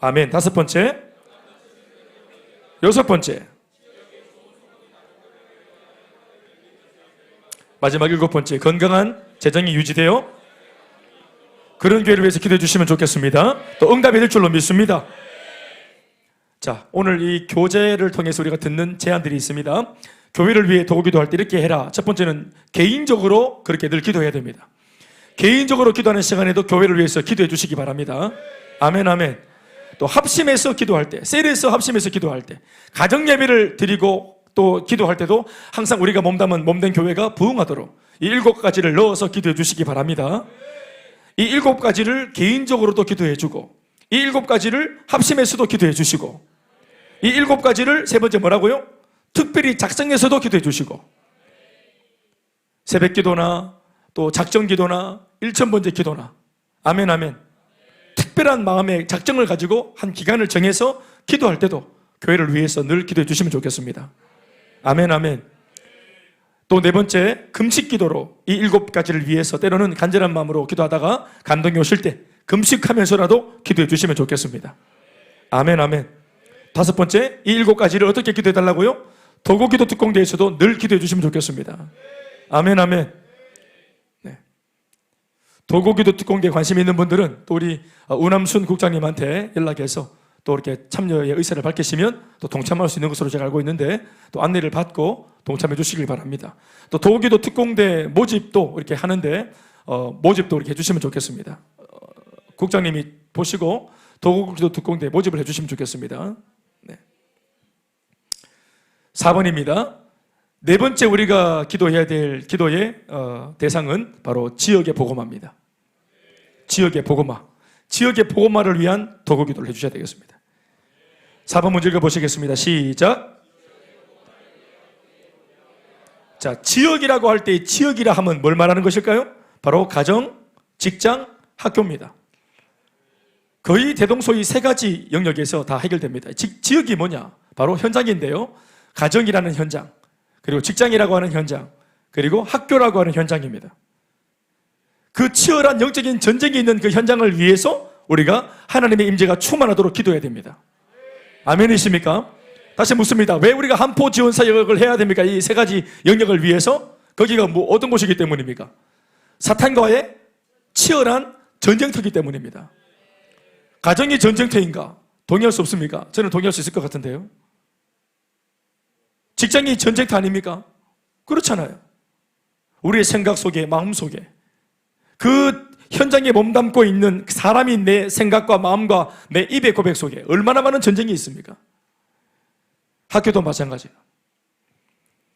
Speaker 1: 아멘. 다섯 번째. 여섯 번째. 마지막 일곱 번째. 건강한 재정이 유지되어 그런 교회를 위해서 기도해 주시면 좋겠습니다. 또 응답이 될 줄로 믿습니다. 자, 오늘 이 교재를 통해서 우리가 듣는 제안들이 있습니다. 교회를 위해 도구 기도할 때 이렇게 해라. 첫 번째는 개인적으로 그렇게 늘 기도해야 됩니다. 개인적으로 기도하는 시간에도 교회를 위해서 기도해 주시기 바랍니다. 아멘, 아멘. 또 합심해서 기도할 때, 셀에서 합심해서 기도할 때, 가정 예배를 드리고 또 기도할 때도 항상 우리가 몸담은 몸된 교회가 부흥하도록 이 7가지를 넣어서 기도해 주시기 바랍니다. 이 7가지를 개인적으로도 기도해 주고 이 7가지를 합심해서도 기도해 주시고 이 7가지를 세 번째 뭐라고요? 특별히 작정해서도 기도해 주시고 새벽 기도나 또 작정 기도나 일천번제 기도나 아멘, 아멘. 특별한 마음의 작정을 가지고 한 기간을 정해서 기도할 때도 교회를 위해서 늘 기도해 주시면 좋겠습니다. 아멘, 아멘. 또 네 번째, 금식 기도로 이 7가지를 위해서 때로는 간절한 마음으로 기도하다가 감동이 오실 때 금식하면서라도 기도해 주시면 좋겠습니다. 아멘, 아멘. 다섯 번째, 이 7가지를 어떻게 기도해 달라고요? 도구기도 특공대에서도 늘 기도해 주시면 좋겠습니다. 아멘, 아멘. 네. 도구기도 특공대에 관심 있는 분들은 또 우리 우남순 국장님한테 연락해서 또 이렇게 참여의 의사를 밝히시면 또 동참할 수 있는 것으로 제가 알고 있는데 또 안내를 받고 동참해 주시길 바랍니다. 또 도구기도 특공대 모집도 이렇게 하는데 모집도 이렇게 해주시면 좋겠습니다. 국장님이 보시고 도구기도 특공대 모집을 해주시면 좋겠습니다. 네. 4번입니다. 네 번째 우리가 기도해야 될 기도의 대상은 바로 지역의 복음화입니다. 지역의 복음화. 지역의 복음화를 위한 도구기도를 해주셔야 되겠습니다. 4번 문제 읽어보시겠습니다. 시작. 자, 지역이라고 할 때 지역이라 하면 뭘 말하는 것일까요? 바로 가정, 직장, 학교입니다. 거의 대동소이 3가지 영역에서 다 해결됩니다. 지역이 뭐냐? 바로 현장인데요. 가정이라는 현장, 그리고 직장이라고 하는 현장, 그리고 학교라고 하는 현장입니다. 그 치열한 영적인 전쟁이 있는 그 현장을 위해서 우리가 하나님의 임재가 충만하도록 기도해야 됩니다. 아멘이십니까? 다시 묻습니다. 왜 우리가 한포 지원 사역을 해야 됩니까? 이 3가지 영역을 위해서. 거기가 뭐 어떤 곳이기 때문입니까? 사탄과의 치열한 전쟁터이기 때문입니다. 가정이 전쟁터인가? 동의할 수 없습니까? 저는 동의할 수 있을 것 같은데요. 직장이 전쟁터 아닙니까? 그렇잖아요. 우리의 생각 속에, 마음 속에 그 현장에 몸담고 있는 사람이 내 생각과 마음과 내 입의 고백 속에 얼마나 많은 전쟁이 있습니까? 학교도 마찬가지예요.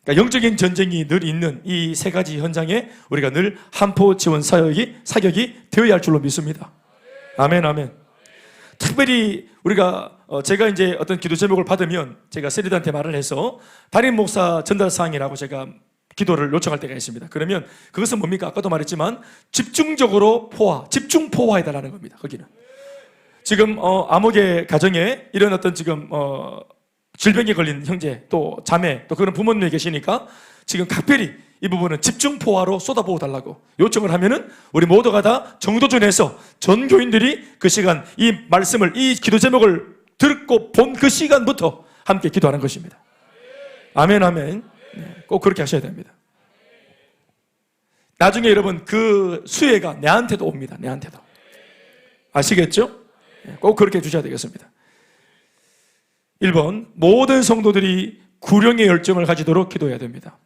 Speaker 1: 그러니까 영적인 전쟁이 늘 있는 이 3가지 현장에 우리가 늘 한포 지원 사격이 되어야 할 줄로 믿습니다. 아멘, 아멘. 특별히 우리가 제가 이제 어떤 기도 제목을 받으면 제가 세리들한테 말을 해서 담임 목사 전달 사항이라고 제가 기도를 요청할 때가 있습니다. 그러면 그것은 뭡니까? 아까도 말했지만 집중적으로 집중 포화해달라는 겁니다. 거기는 지금 암흑의 가정에 이런 어떤 지금 질병에 걸린 형제 또 자매 또 그런 부모님이 계시니까 지금 각별히 이 부분은 집중 포화로 쏟아부어 달라고 요청을 하면은 우리 모두가 다 정도전에서 전 교인들이 그 시간 이 말씀을 이 기도 제목을 듣고 본 그 시간부터 함께 기도하는 것입니다. 아멘, 아멘. 네, 꼭 그렇게 하셔야 됩니다. 나중에 여러분 그 수혜가 내한테도 옵니다. 내한테도. 아시겠죠? 네, 꼭 그렇게 해주셔야 되겠습니다. 1번, 모든 성도들이 구령의 열정을 가지도록 기도해야 됩니다.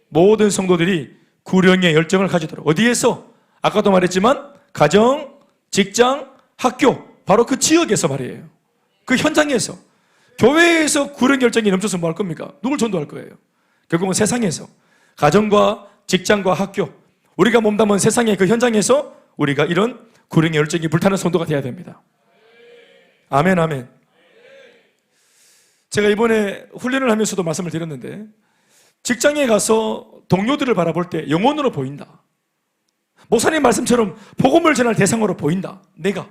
Speaker 1: 모든 성도들이 구령의 열정을 가지도록. 어디에서? 아까도 말했지만 가정, 직장, 학교, 바로 그 지역에서 말이에요. 그 현장에서. 교회에서 구령 열정이 넘쳐서 뭐 할 겁니까? 누굴 전도할 거예요? 결국은 세상에서 가정과 직장과 학교, 우리가 몸담은 세상의 그 현장에서 우리가 이런 구령의 열정이 불타는 성도가 되어야 됩니다. 아멘, 아멘. 제가 이번에 훈련을 하면서도 말씀을 드렸는데 직장에 가서 동료들을 바라볼 때 영혼으로 보인다. 목사님 말씀처럼 복음을 전할 대상으로 보인다. 내가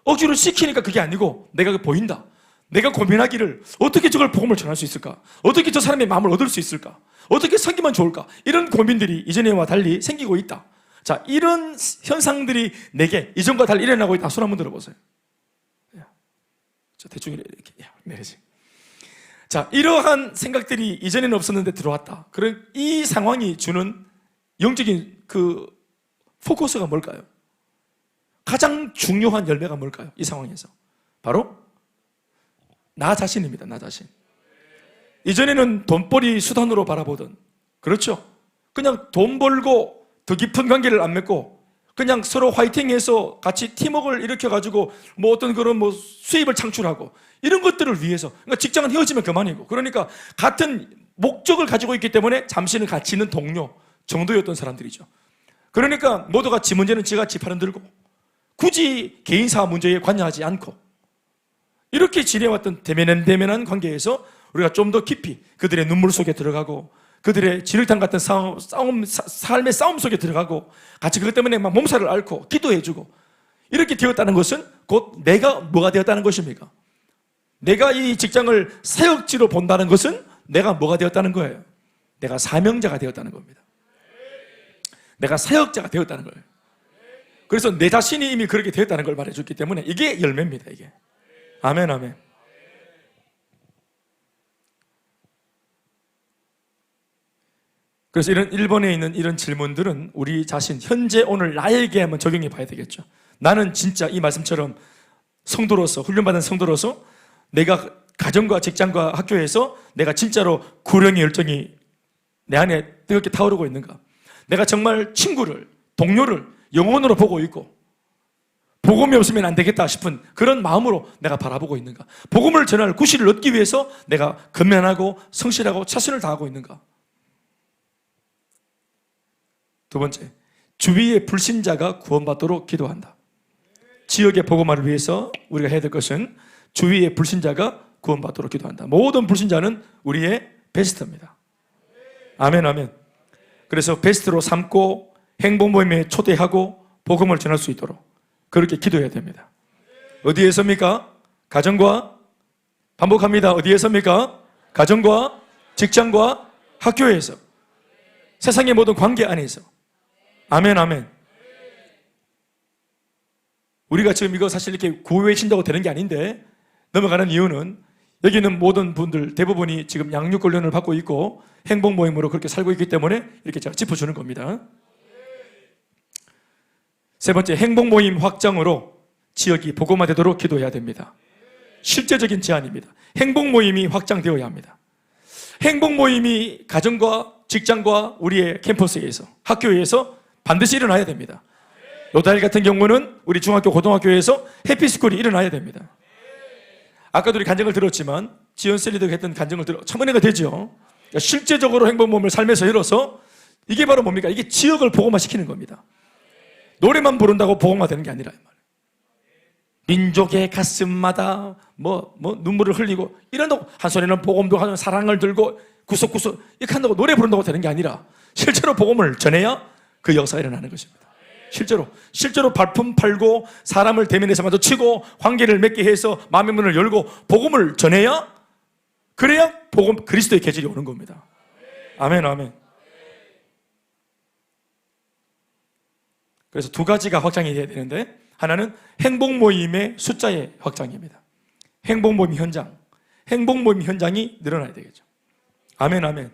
Speaker 1: 억지로 시키니까 그게 아니고 내가 보인다. 내가 고민하기를 어떻게 저걸 복음을 전할 수 있을까? 어떻게 저 사람의 마음을 얻을 수 있을까? 어떻게 섬기면 좋을까? 이런 고민들이 이전에와 달리 생기고 있다. 자, 이런 현상들이 내게 이전과 달리 일어나고 있다. 손 한번 들어보세요. 저 대충 이렇게 내리지. 자, 이러한 생각들이 이전에는 없었는데 들어왔다. 그런 이 상황이 주는 영적인 그 포커스가 뭘까요? 가장 중요한 열매가 뭘까요? 이 상황에서 바로 나 자신입니다. 나 자신. 이전에는 돈벌이 수단으로 바라보던, 그렇죠? 그냥 돈 벌고 더 깊은 관계를 안 맺고 그냥 서로 화이팅해서 같이 팀워크를 일으켜가지고 뭐 어떤 그런 뭐 수입을 창출하고 이런 것들을 위해서, 그러니까 직장은 헤어지면 그만이고, 그러니까 같은 목적을 가지고 있기 때문에 잠시는 같이 있는 동료 정도였던 사람들이죠. 그러니까 모두가 지 문제는 지가 지 팔은 들고 굳이 개인사 문제에 관여하지 않고 이렇게 지내왔던 대면한 관계에서 우리가 좀 더 깊이 그들의 눈물 속에 들어가고 그들의 진흙탕 같은 삶의 싸움 속에 들어가고 같이 그것 때문에 막 몸살을 앓고 기도해주고 이렇게 되었다는 것은 곧 내가 뭐가 되었다는 것입니까? 내가 이 직장을 사역지로 본다는 것은 내가 뭐가 되었다는 거예요? 내가 사명자가 되었다는 겁니다. 내가 사역자가 되었다는 거예요. 그래서 내 자신이 이미 그렇게 되었다는 걸 말해줬기 때문에 이게 열매입니다. 이게. 아멘, 아멘. 그래서 이런 1번에 있는 이런 질문들은 우리 자신, 현재 오늘 나에게 한번 적용해 봐야 되겠죠. 나는 진짜 이 말씀처럼 성도로서, 훈련받은 성도로서 내가 가정과 직장과 학교에서 내가 진짜로 구령의 열정이 내 안에 뜨겁게 타오르고 있는가? 내가 정말 친구를, 동료를 영혼으로 보고 있고 복음이 없으면 안 되겠다 싶은 그런 마음으로 내가 바라보고 있는가? 복음을 전할 구실을 얻기 위해서 내가 근면하고 성실하고 최선을 다하고 있는가? 두 번째, 주위의 불신자가 구원받도록 기도한다. 지역의 복음화를 위해서 우리가 해야 될 것은 주위의 불신자가 구원받도록 기도한다. 모든 불신자는 우리의 베스트입니다. 아멘, 아멘. 그래서 베스트로 삼고 행복 모임에 초대하고 복음을 전할 수 있도록 그렇게 기도해야 됩니다. 어디에서입니까? 가정과, 반복합니다. 어디에서입니까? 가정과, 직장과, 학교에서, 세상의 모든 관계 안에서. 아멘, 아멘. 우리가 지금 이거 사실 이렇게 구호외친다고 되는 게 아닌데 넘어가는 이유는 여기 있는 모든 분들 대부분이 지금 양육 훈련을 받고 있고 행복 모임으로 그렇게 살고 있기 때문에 이렇게 제가 짚어주는 겁니다. 세 번째, 행복 모임 확장으로 지역이 복음화되도록 기도해야 됩니다. 실제적인 제안입니다. 행복 모임이 확장되어야 합니다. 행복 모임이 가정과 직장과 우리의 캠퍼스에서, 학교에서 반드시 일어나야 됩니다. 요다일 같은 경우는 우리 중학교, 고등학교에서 해피스쿨이 일어나야 됩니다. 아까도 우리 간증을 들었지만 지연스 리더가 했던 간증을 들어 참 은혜가 되죠. 그러니까 실제적으로 행복 모임을 삶에서 이뤄서 이게 바로 뭡니까? 이게 지역을 복음화시키는 겁니다. 노래만 부른다고 복음화 되는 게 아니라 민족의 가슴마다 눈물을 흘리고 이런다고 한 손에는 복음도 하는 사랑을 들고 구석구석 이렇게 한다고 노래 부른다고 되는 게 아니라 실제로 복음을 전해야 그 역사가 일어나는 것입니다. 실제로 발품 팔고 사람을 대면에서 마주치고 관계를 맺게 해서 마음의 문을 열고 복음을 전해야, 그래야 복음 그리스도의 계절이 오는 겁니다. 아멘, 아멘. 그래서 두 가지가 확장이 돼야 되는데, 하나는 행복 모임의 숫자의 확장입니다. 행복 모임 현장, 행복 모임 현장이 늘어나야 되겠죠. 아멘, 아멘.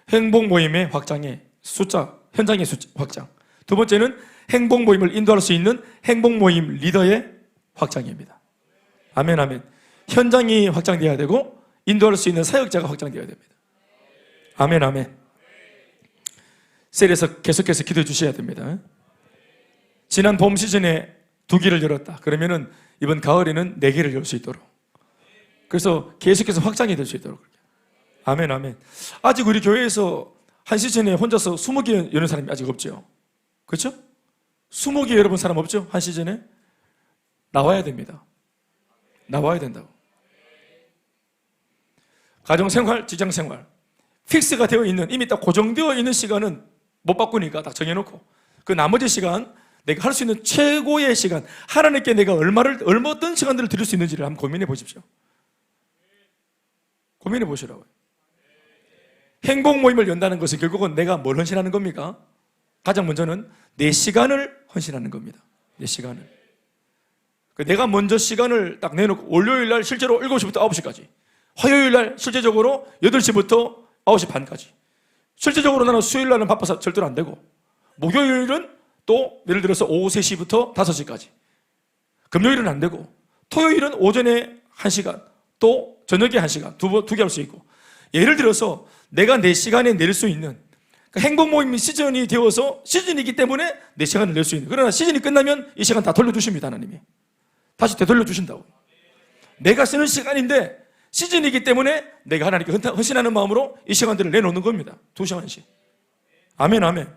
Speaker 1: 행복 모임의 확장의 숫자, 현장의 숫자 확장. 두 번째는 행복 모임을 인도할 수 있는 행복 모임 리더의 확장입니다. 아멘, 아멘. 현장이 확장되어야 되고 인도할 수 있는 사역자가 확장되어야 됩니다. 아멘, 아멘. 셀에서 계속해서 기도해 주셔야 됩니다. 지난 봄 시즌에 2개를 열었다. 그러면은 이번 가을에는 4개를 열 수 있도록. 그래서 계속해서 확장이 될 수 있도록. 아멘, 아멘. 아직 우리 교회에서 한 시즌에 혼자서 20개 여는 사람이 아직 없죠. 그렇죠? 20개 열어본 사람 없죠? 한 시즌에? 나와야 됩니다. 나와야 된다고. 가정생활, 직장생활 픽스가 되어 있는, 이미 딱 고정되어 있는 시간은 못 바꾸니까 딱 정해놓고 그 나머지 시간 내가 할 수 있는 최고의 시간, 하나님께 내가 어떤 시간들을 드릴 수 있는지를 한번 고민해 보십시오. 고민해 보시라고요. 행복 모임을 연다는 것은 결국은 내가 뭘 헌신하는 겁니까? 가장 먼저는 내 시간을 헌신하는 겁니다. 내 시간을. 내가 먼저 시간을 딱 내놓고 월요일 날 실제로 7시부터 9시까지, 화요일 날 실제적으로 8시부터 9시 반까지, 실제적으로 나는 수요일 날은 바빠서 절대로 안 되고, 목요일은 또 예를 들어서 오후 3시부터 5시까지, 금요일은 안 되고, 토요일은 오전에 1시간, 또 저녁에 1시간, 두 개 할 수 있고, 예를 들어서 내가 내 시간에 낼 수 있는, 행복 모임 시즌이 되어서 시즌이기 때문에 내 시간을 낼 수 있는, 그러나 시즌이 끝나면 이 시간 다 돌려주십니다. 하나님이 다시 되돌려주신다고. 내가 쓰는 시간인데 시즌이기 때문에 내가 하나님께 헌신하는 마음으로 이 시간들을 내놓는 겁니다. 2시간씩. 아멘, 아멘.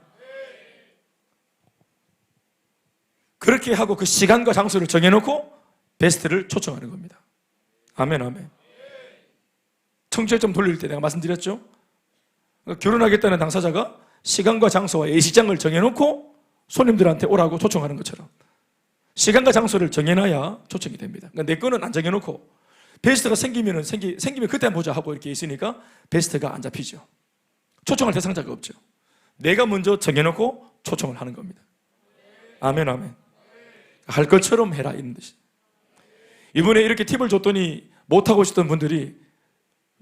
Speaker 1: 그렇게 하고 그 시간과 장소를 정해놓고 베스트를 초청하는 겁니다. 아멘, 아멘. 청취점 돌릴 때 내가 말씀드렸죠. 결혼하겠다는 당사자가 시간과 장소와 예식장을 정해놓고 손님들한테 오라고 초청하는 것처럼 시간과 장소를 정해놔야 초청이 됩니다. 그러니까 내 거는 안 정해놓고 베스트가 생기면 그때 한번 보자 하고 이렇게 있으니까 베스트가 안 잡히죠. 초청할 대상자가 없죠. 내가 먼저 정해놓고 초청을 하는 겁니다. 아멘, 아멘. 할 것처럼 해라, 이런 뜻이. 이번에 이렇게 팁을 줬더니 못하고 있었던 분들이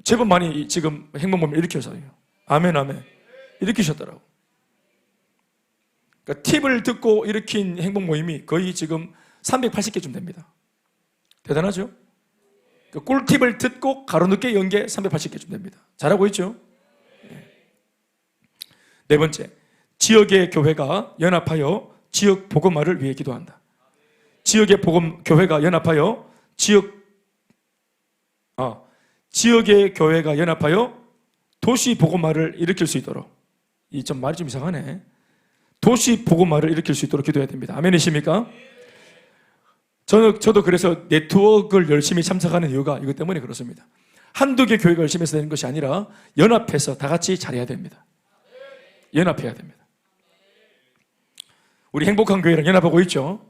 Speaker 1: 제법 많이 지금 행복모임을 일으켜서요. 아멘, 아멘. 일으키셨더라고. 그러니까 팁을 듣고 일으킨 행복모임이 거의 지금 380개쯤 됩니다. 대단하죠? 그 꿀팁을 듣고 가로늦게 연 게 380개쯤 됩니다. 잘하고 있죠? 네 번째, 지역의 교회가 연합하여 지역 복음화를 위해 기도한다. 지역의 교회가 연합하여 지역의 교회가 연합하여 도시 복음화를 일으킬 수 있도록, 이 좀 말이 좀 이상하네. 도시 복음화를 일으킬 수 있도록 기도해야 됩니다. 아멘이십니까? 저도 그래서 네트워크를 열심히 참석하는 이유가 이것 때문에 그렇습니다. 한두 개 교회가 열심히 해서 되는 것이 아니라 연합해서 다 같이 잘해야 됩니다. 연합해야 됩니다. 우리 행복한 교회랑 연합하고 있죠?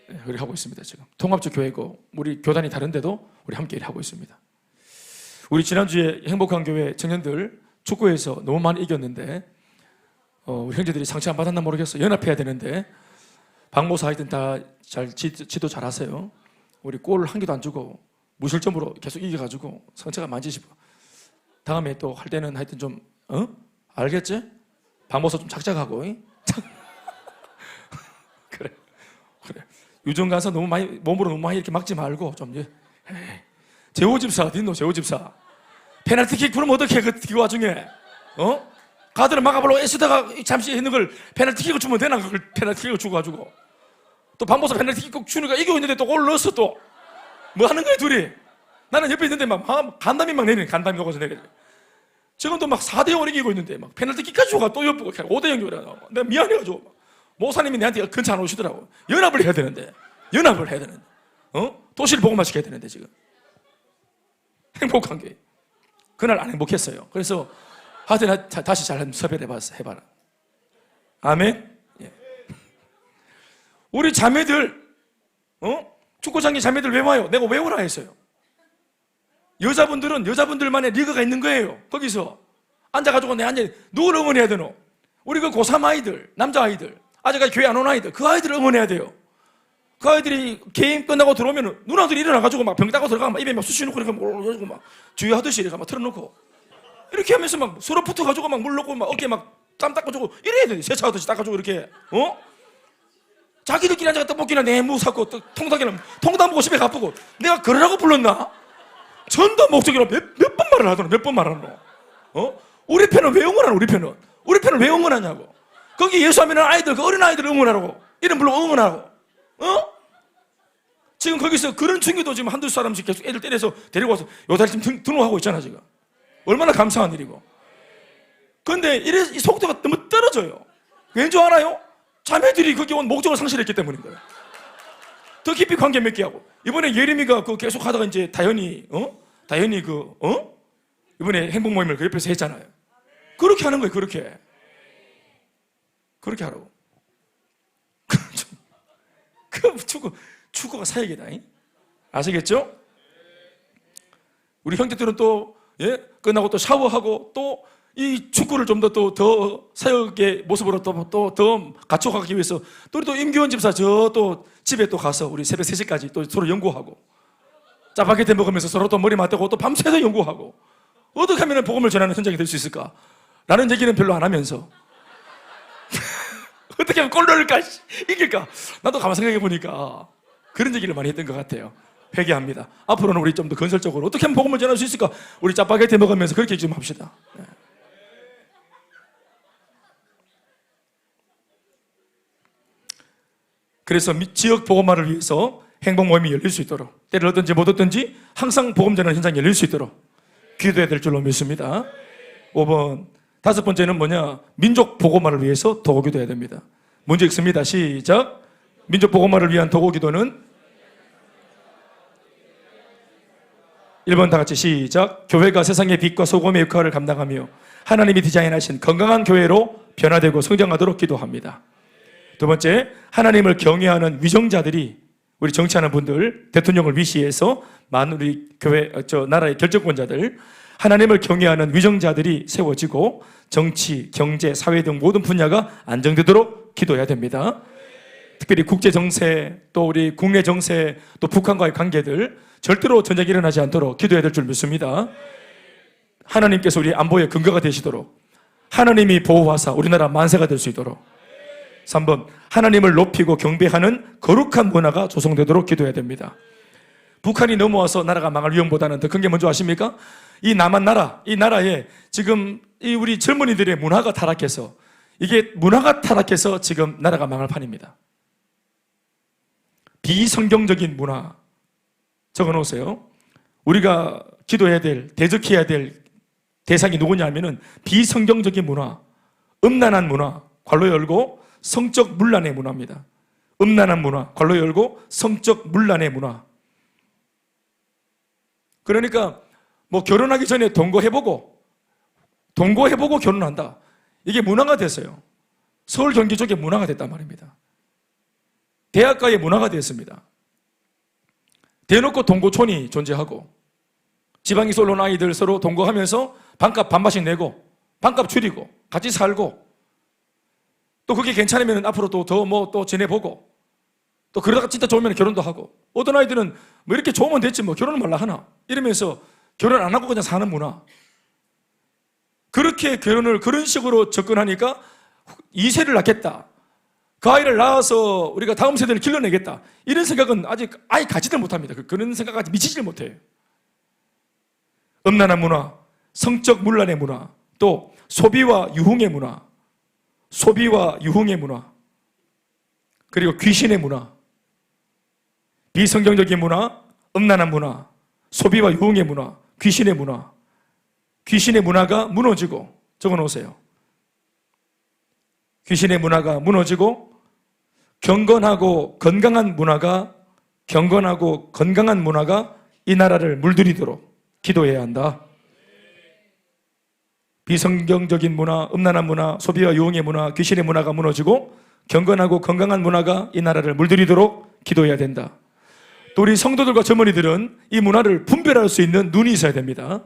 Speaker 1: 네, 우리 하고 있습니다. 지금 통합적 교회고 우리 교단이 다른데도 우리 함께 일하고 있습니다. 우리 지난주에 행복한 교회 청년들 축구에서 너무 많이 이겼는데 우리 형제들이 상처 안 받았나 모르겠어. 연합해야 되는데 박모사 하여튼 다 지도 잘하세요. 우리 골 한 개도 안 주고 무실점으로 계속 이겨가지고 상처가 만지시고 다음에 또 할 때는 하여튼 좀 알겠지? 박모사 좀 착착하고 그래. 유전 가서 너무 많이 몸으로 너무 많이 이렇게 막지 말고 좀 재호 집사 어디 있노? 재호 집사 페널티킥 부르면 어떡해? 그 와중에 가드를 막아보려고 애쓰다가 잠시 있는 걸 페널티킥을 주면 되나? 그걸 페널티킥을 주고 가지고 또 박모사 페널티킥 꼭 주니까 이기고 있는데 또 골 넣었어. 또 뭐 하는 거야 둘이? 나는 옆에 있는데 막 간담이 막 내리네. 간담이 녹아서 내리네. 지금도 막 4대0 이기고 있는데 막 페널티킥까지 주고 또 옆보고 5대0 이라고. 내가 미안해가지고 모사님이 내한테 근처 안 오시더라고. 연합을 해야 되는데 도시를 복음화시켜야 되는데 지금 행복한 게 그날 안 행복했어요. 그래서 하여튼 다시 잘 섭외를 해봐라. 아멘. 예. 우리 자매들 축구장에 자매들 왜 와요? 내가 왜 오라 했어요. 여자분들은 여자분들만의 리그가 있는 거예요. 거기서 앉아가지고 내 앉아 누구를 응원해야 되노? 우리 그 고3 아이들, 남자 아이들, 아직까지 교회 안 온 아이들, 그 아이들을 응원해야 돼요. 그 아이들이 게임 끝나고 들어오면 누나들이 일어나가지고 막 병 따고 들어가고 막 입에 막 수시 놓고 이렇게 막 주의하듯이 이렇게 막 틀어놓고 이렇게 하면서 막 서로 붙어가지고 막 물 넣고 막 어깨 막 땀 닦아주고 이래야 돼. 세차하듯이 닦아주고 이렇게 자기들끼리 앉아서 떡볶이나 내무 사고 통닭 먹고 집에 가쁘고 내가 그러라고 불렀나? 전도 목적이라 몇 번 말을 하더라. 몇 번 말하노? 우리 편은 왜 응원하노? 우리 편을 왜 응원하냐고. 거기 예수하면 아이들, 그 어린 아이들 응원하라고. 이름 불러 응원하라고. 지금 거기서 그런 충기도 지금 한두 사람씩 계속 애들 때려서 데리고 와서 요달 지금 등록하고 있잖아, 지금. 얼마나 감사한 일이고. 그런데 이 속도가 너무 떨어져요. 왠지 알아요? 자매들이 거기 온 목적을 상실했기 때문인 거예요. 더 깊이 관계 맺게 하고. 이번에 예림이가 그 계속 하다가 이제 다현이 이번에 행복 모임을 그 옆에서 했잖아요. 그렇게 하는 거예요, 그렇게 하라고. 축구가 사역이다. 아시겠죠? 우리 형제들은 또, 끝나고 또 샤워하고 또 이 축구를 좀 더 사역의 모습으로 더 갖춰가기 위해서 또 우리 또 임규원 집사 또 집에 또 가서 우리 새벽 3시까지 또 서로 연구하고 짜파게티 먹으면서 서로 또 머리 맞대고 또 밤새도 연구하고 어떻게 하면 복음을 전하는 현장이 될 수 있을까? 라는 얘기는 별로 안 하면서 어떻게 하면 골 넣을까? 이길까? 나도 가만 생각해 보니까 그런 얘기를 많이 했던 것 같아요. 회개합니다. 앞으로는 우리 좀 더 건설적으로 어떻게 하면 복음을 전할 수 있을까? 우리 짜파게티 먹으면서 그렇게 좀 합시다. 그래서 지역 복음화를 위해서 행복 모임이 열릴 수 있도록 때를 얻든지 못 얻든지 항상 복음 전하는 현장이 열릴 수 있도록 기도해야 될 줄로 믿습니다. 5번 다섯 번째는 뭐냐? 민족 복음화를 위해서 도구 기도해야 됩니다. 문제 읽습니다. 시작. 민족 복음화를 위한 도구 기도는 1번 다 같이 시작. 교회가 세상의 빛과 소금의 역할을 감당하며 하나님이 디자인하신 건강한 교회로 변화되고 성장하도록 기도합니다. 두 번째, 하나님을 경외하는 위정자들이 우리 정치하는 분들, 대통령을 위시해서 많은 우리 교회, 나라의 결정권자들, 하나님을 경외하는 위정자들이 세워지고 정치, 경제, 사회 등 모든 분야가 안정되도록 기도해야 됩니다. 특별히 국제 정세, 또 우리 국내 정세, 또 북한과의 관계들 절대로 전쟁이 일어나지 않도록 기도해야 될 줄 믿습니다. 하나님께서 우리 안보의 근거가 되시도록, 하나님이 보호하사 우리나라 만세가 될 수 있도록. 3번, 하나님을 높이고 경배하는 거룩한 문화가 조성되도록 기도해야 됩니다. 북한이 넘어와서 나라가 망할 위험보다는 더 큰 게 뭔지 아십니까? 이 남한 나라, 이 나라에 지금 이 우리 젊은이들의 문화가 타락해서, 이게 문화가 타락해서 지금 나라가 망할 판입니다. 비성경적인 문화 적어놓으세요. 우리가 기도해야 될, 대적해야 될 대상이 누구냐 하면은 비성경적인 문화, 음란한 문화, 괄호 열고 성적 문란의 문화입니다. 음란한 문화, 괄호 열고 성적 문란의 문화. 그러니까 뭐 결혼하기 전에 동거해보고 결혼한다. 이게 문화가 됐어요. 서울 경기 쪽에 문화가 됐단 말입니다. 대학가의 문화가 됐습니다. 대놓고 동거촌이 존재하고, 지방에서 올라온 아이들 서로 동거하면서 반값 반반씩 내고 반값 줄이고 같이 살고, 또 그게 괜찮으면 앞으로 또 지내보고, 또 그러다가 진짜 좋으면 결혼도 하고, 어떤 아이들은 뭐 이렇게 좋으면 됐지 뭐 결혼을 말라 하나 이러면서 결혼 안 하고 그냥 사는 문화. 그렇게 결혼을 그런 식으로 접근하니까 2세를 낳겠다, 그 아이를 낳아서 우리가 다음 세대를 길러내겠다, 이런 생각은 아직 아예 가지들 못합니다. 그런 생각까지 미치지를 못해요. 음란한 문화, 성적 문란의 문화, 또 소비와 유흥의 문화, 그리고 귀신의 문화, 비성경적인 문화, 음란한 문화, 소비와 유흥의 문화, 귀신의 문화가 무너지고, 적어놓으세요. 귀신의 문화가 무너지고 경건하고 건강한 문화가 이 나라를 물들이도록 기도해야 한다. 비성경적인 문화, 음란한 문화, 소비와 유흥의 문화, 귀신의 문화가 무너지고 경건하고 건강한 문화가 이 나라를 물들이도록 기도해야 된다. 또 우리 성도들과 젊은이들은 이 문화를 분별할 수 있는 눈이 있어야 됩니다.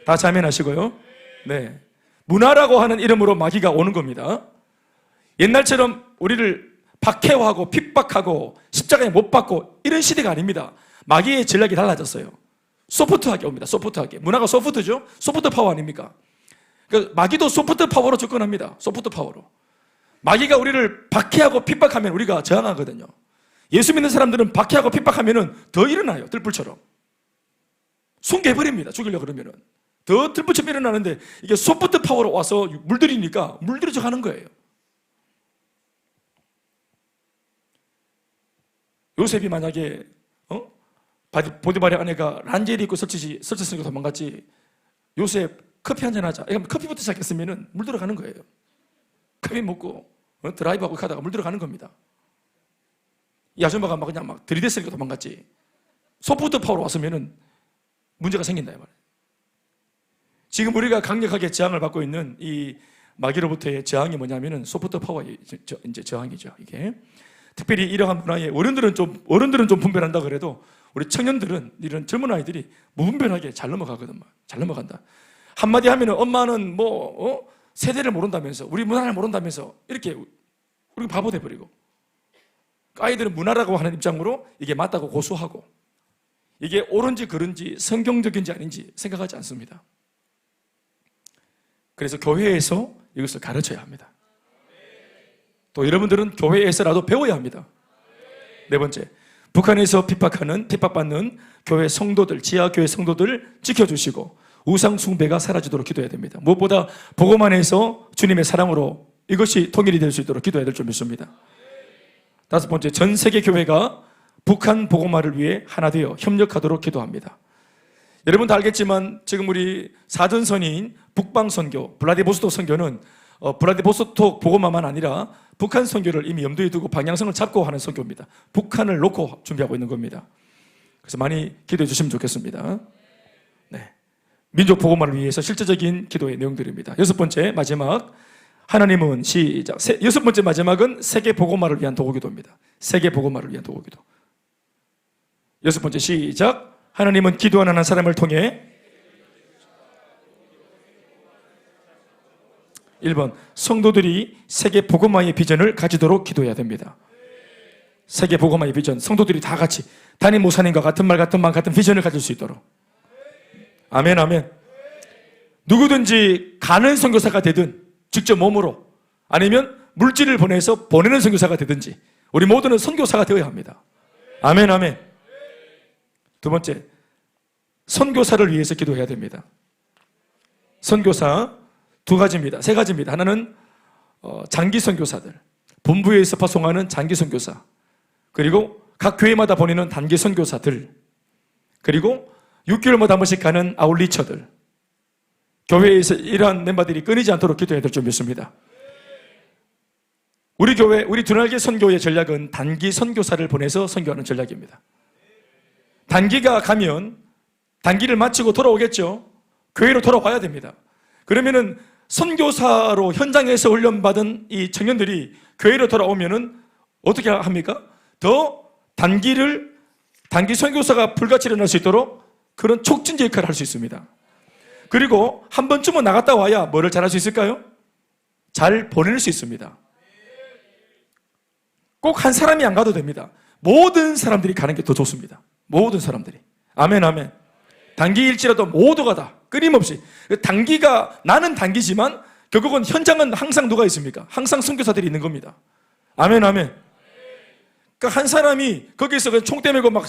Speaker 1: 다 자면하시고요. 네, 문화라고 하는 이름으로 마귀가 오는 겁니다. 옛날처럼 우리를 박해하고 핍박하고 십자가에 못 박고 이런 시대가 아닙니다. 마귀의 전략이 달라졌어요. 소프트하게 옵니다. 소프트하게. 문화가 소프트죠? 소프트 파워 아닙니까? 그러니까 마귀도 소프트 파워로 접근합니다. 소프트 파워로. 마귀가 우리를 박해하고 핍박하면 우리가 저항하거든요. 예수 믿는 사람들은 박해하고 핍박하면 더 일어나요. 들불처럼. 숨겨버립니다. 죽이려고 그러면. 더 들불처럼 일어나는데, 이게 소프트 파워로 와서 물들이니까 물들여져 가는 거예요. 요셉이 만약에 보디발의 아내가 란제리 입고 설치으니까 도망갔지, 요셉 커피 한잔 하자, 커피부터 시작했으면 물들어가는 거예요. 커피 먹고 드라이브하고 가다가 물들어가는 겁니다. 이 아줌마가 그냥 들이댔으니까 도망갔지, 소프트 파워로 왔으면 문제가 생긴다 이 말이에요. 지금 우리가 강력하게 저항을 받고 있는 이 마귀로부터의 저항이 뭐냐면은 소프트 파워의 이제 저항이죠. 이게 특별히 이러한 문화에 어른들은 좀 분별한다 그래도 우리 청년들은, 이런 젊은 아이들이 무분별하게 잘 넘어가거든. 잘 넘어간다. 한마디 하면은 엄마는 세대를 모른다면서, 우리 문화를 모른다면서, 이렇게 우리가 바보 돼버리고, 아이들은 문화라고 하는 입장으로 이게 맞다고 고수하고, 이게 옳은지 그른지 성경적인지 아닌지 생각하지 않습니다. 그래서 교회에서 이것을 가르쳐야 합니다. 또 여러분들은 교회에서라도 배워야 합니다. 네 번째, 북한에서 핍박받는 교회 성도들, 지하교회 성도들을 지켜주시고 우상 숭배가 사라지도록 기도해야 됩니다. 무엇보다 복음 안에서 주님의 사랑으로 이것이 통일이 될 수 있도록 기도해야 될 줄 믿습니다. 다섯 번째, 전 세계 교회가 북한 복음화를 위해 하나 되어 협력하도록 기도합니다. 여러분 다 알겠지만 지금 우리 사전선인 북방선교, 블라디보스토크 선교는 블라디보스토크 복음화만 아니라 북한 선교를 이미 염두에 두고 방향성을 잡고 하는 선교입니다. 북한을 놓고 준비하고 있는 겁니다. 그래서 많이 기도해 주시면 좋겠습니다. 네, 민족 복음화를 위해서 실제적인 기도의 내용들입니다. 여섯 번째 마지막, 하나님은 시작. 여섯 번째 마지막은 세계 복음화를 위한 도구기도입니다. 세계 복음화를 위한 도구기도. 여섯 번째 시작. 하나님은 기도하는 한 사람을 통해 1번 성도들이 세계 복음화의 비전을 가지도록 기도해야 됩니다. 세계 복음화의 비전, 성도들이 다 같이 담임 목사님과 같은 말, 같은 마음, 같은 비전을 가질 수 있도록. 아멘, 아멘. 누구든지 가는 선교사가 되든 직접 몸으로 아니면 물질을 보내서 보내는 선교사가 되든지 우리 모두는 선교사가 되어야 합니다. 아멘, 아멘. 두 번째, 선교사를 위해서 기도해야 됩니다. 선교사 두 가지입니다. 세 가지입니다. 하나는 장기 선교사들, 본부에서 파송하는 장기 선교사, 그리고 각 교회마다 보내는 단기 선교사들, 그리고 6개월마다 한 번씩 가는 아울리처들, 교회에서 이러한 멤버들이 끊이지 않도록 기도해야 될 줄 믿습니다. 우리 교회, 우리 두날개 선교의 전략은 단기 선교사를 보내서 선교하는 전략입니다. 단기가 가면 단기를 마치고 돌아오겠죠. 교회로 돌아와야 됩니다. 그러면은 선교사로 현장에서 훈련받은 이 청년들이 교회로 돌아오면은 어떻게 합니까? 더 단기 선교사가 불같이 일어날 수 있도록 그런 촉진제 역할을 할 수 있습니다. 그리고 한 번쯤은 나갔다 와야 뭐를 잘할 수 있을까요? 잘 보낼 수 있습니다. 꼭 한 사람이 안 가도 됩니다. 모든 사람들이 가는 게 더 좋습니다. 모든 사람들이. 아멘, 아멘. 단기일지라도 모두가 다 끊임없이. 단기가, 나는 단기지만 결국은 현장은 항상 누가 있습니까? 항상 선교사들이 있는 겁니다. 아멘, 아멘. 그러니까 한 사람이 거기서 그냥 총 때밀고 막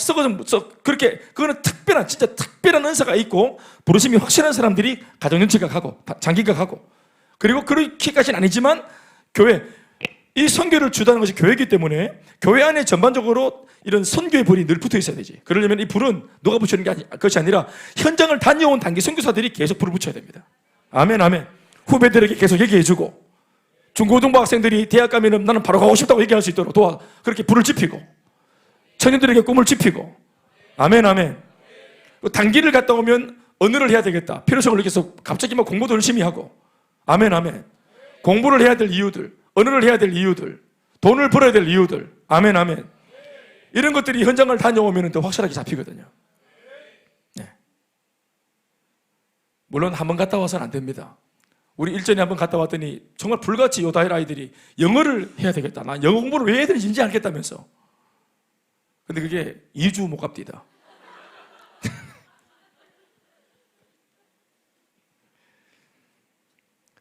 Speaker 1: 그렇게, 그거는 진짜 특별한 은사가 있고 부르심이 확실한 사람들이 가정연치가 가고 장기가 가고, 그리고 그렇게까지는 아니지만 교회, 이 선교를 주도하는 것이 교회이기 때문에 교회 안에 전반적으로 이런 선교의 불이 늘 붙어 있어야 되지. 그러려면 이 불은 누가 붙이는 것이 아니라 현장을 다녀온 단기 선교사들이 계속 불을 붙여야 됩니다. 아멘, 아멘. 후배들에게 계속 얘기해주고, 중고등부 학생들이 대학 가면은 나는 바로 가고 싶다고 얘기할 수 있도록 그렇게 불을 지피고, 청년들에게 꿈을 지피고. 아멘, 아멘. 단기를 갔다 오면 언어를 해야 되겠다, 필요성을 느껴서 갑자기 막 공부도 열심히 하고. 아멘, 아멘. 공부를 해야 될 이유들, 언어를 해야 될 이유들, 돈을 벌어야 될 이유들. 아멘, 아멘. 이런 것들이 현장을 다녀오면 더 확실하게 잡히거든요. 네. 물론 한 번 갔다 와서는 안 됩니다. 우리 일전에 한 번 갔다 왔더니 정말 불같이 요다헬 아이들이 영어를 해야 되겠다, 난 영어 공부를 왜 해야 되는지 이제 알겠다면서. 근데 그게 2주 못 갑디다.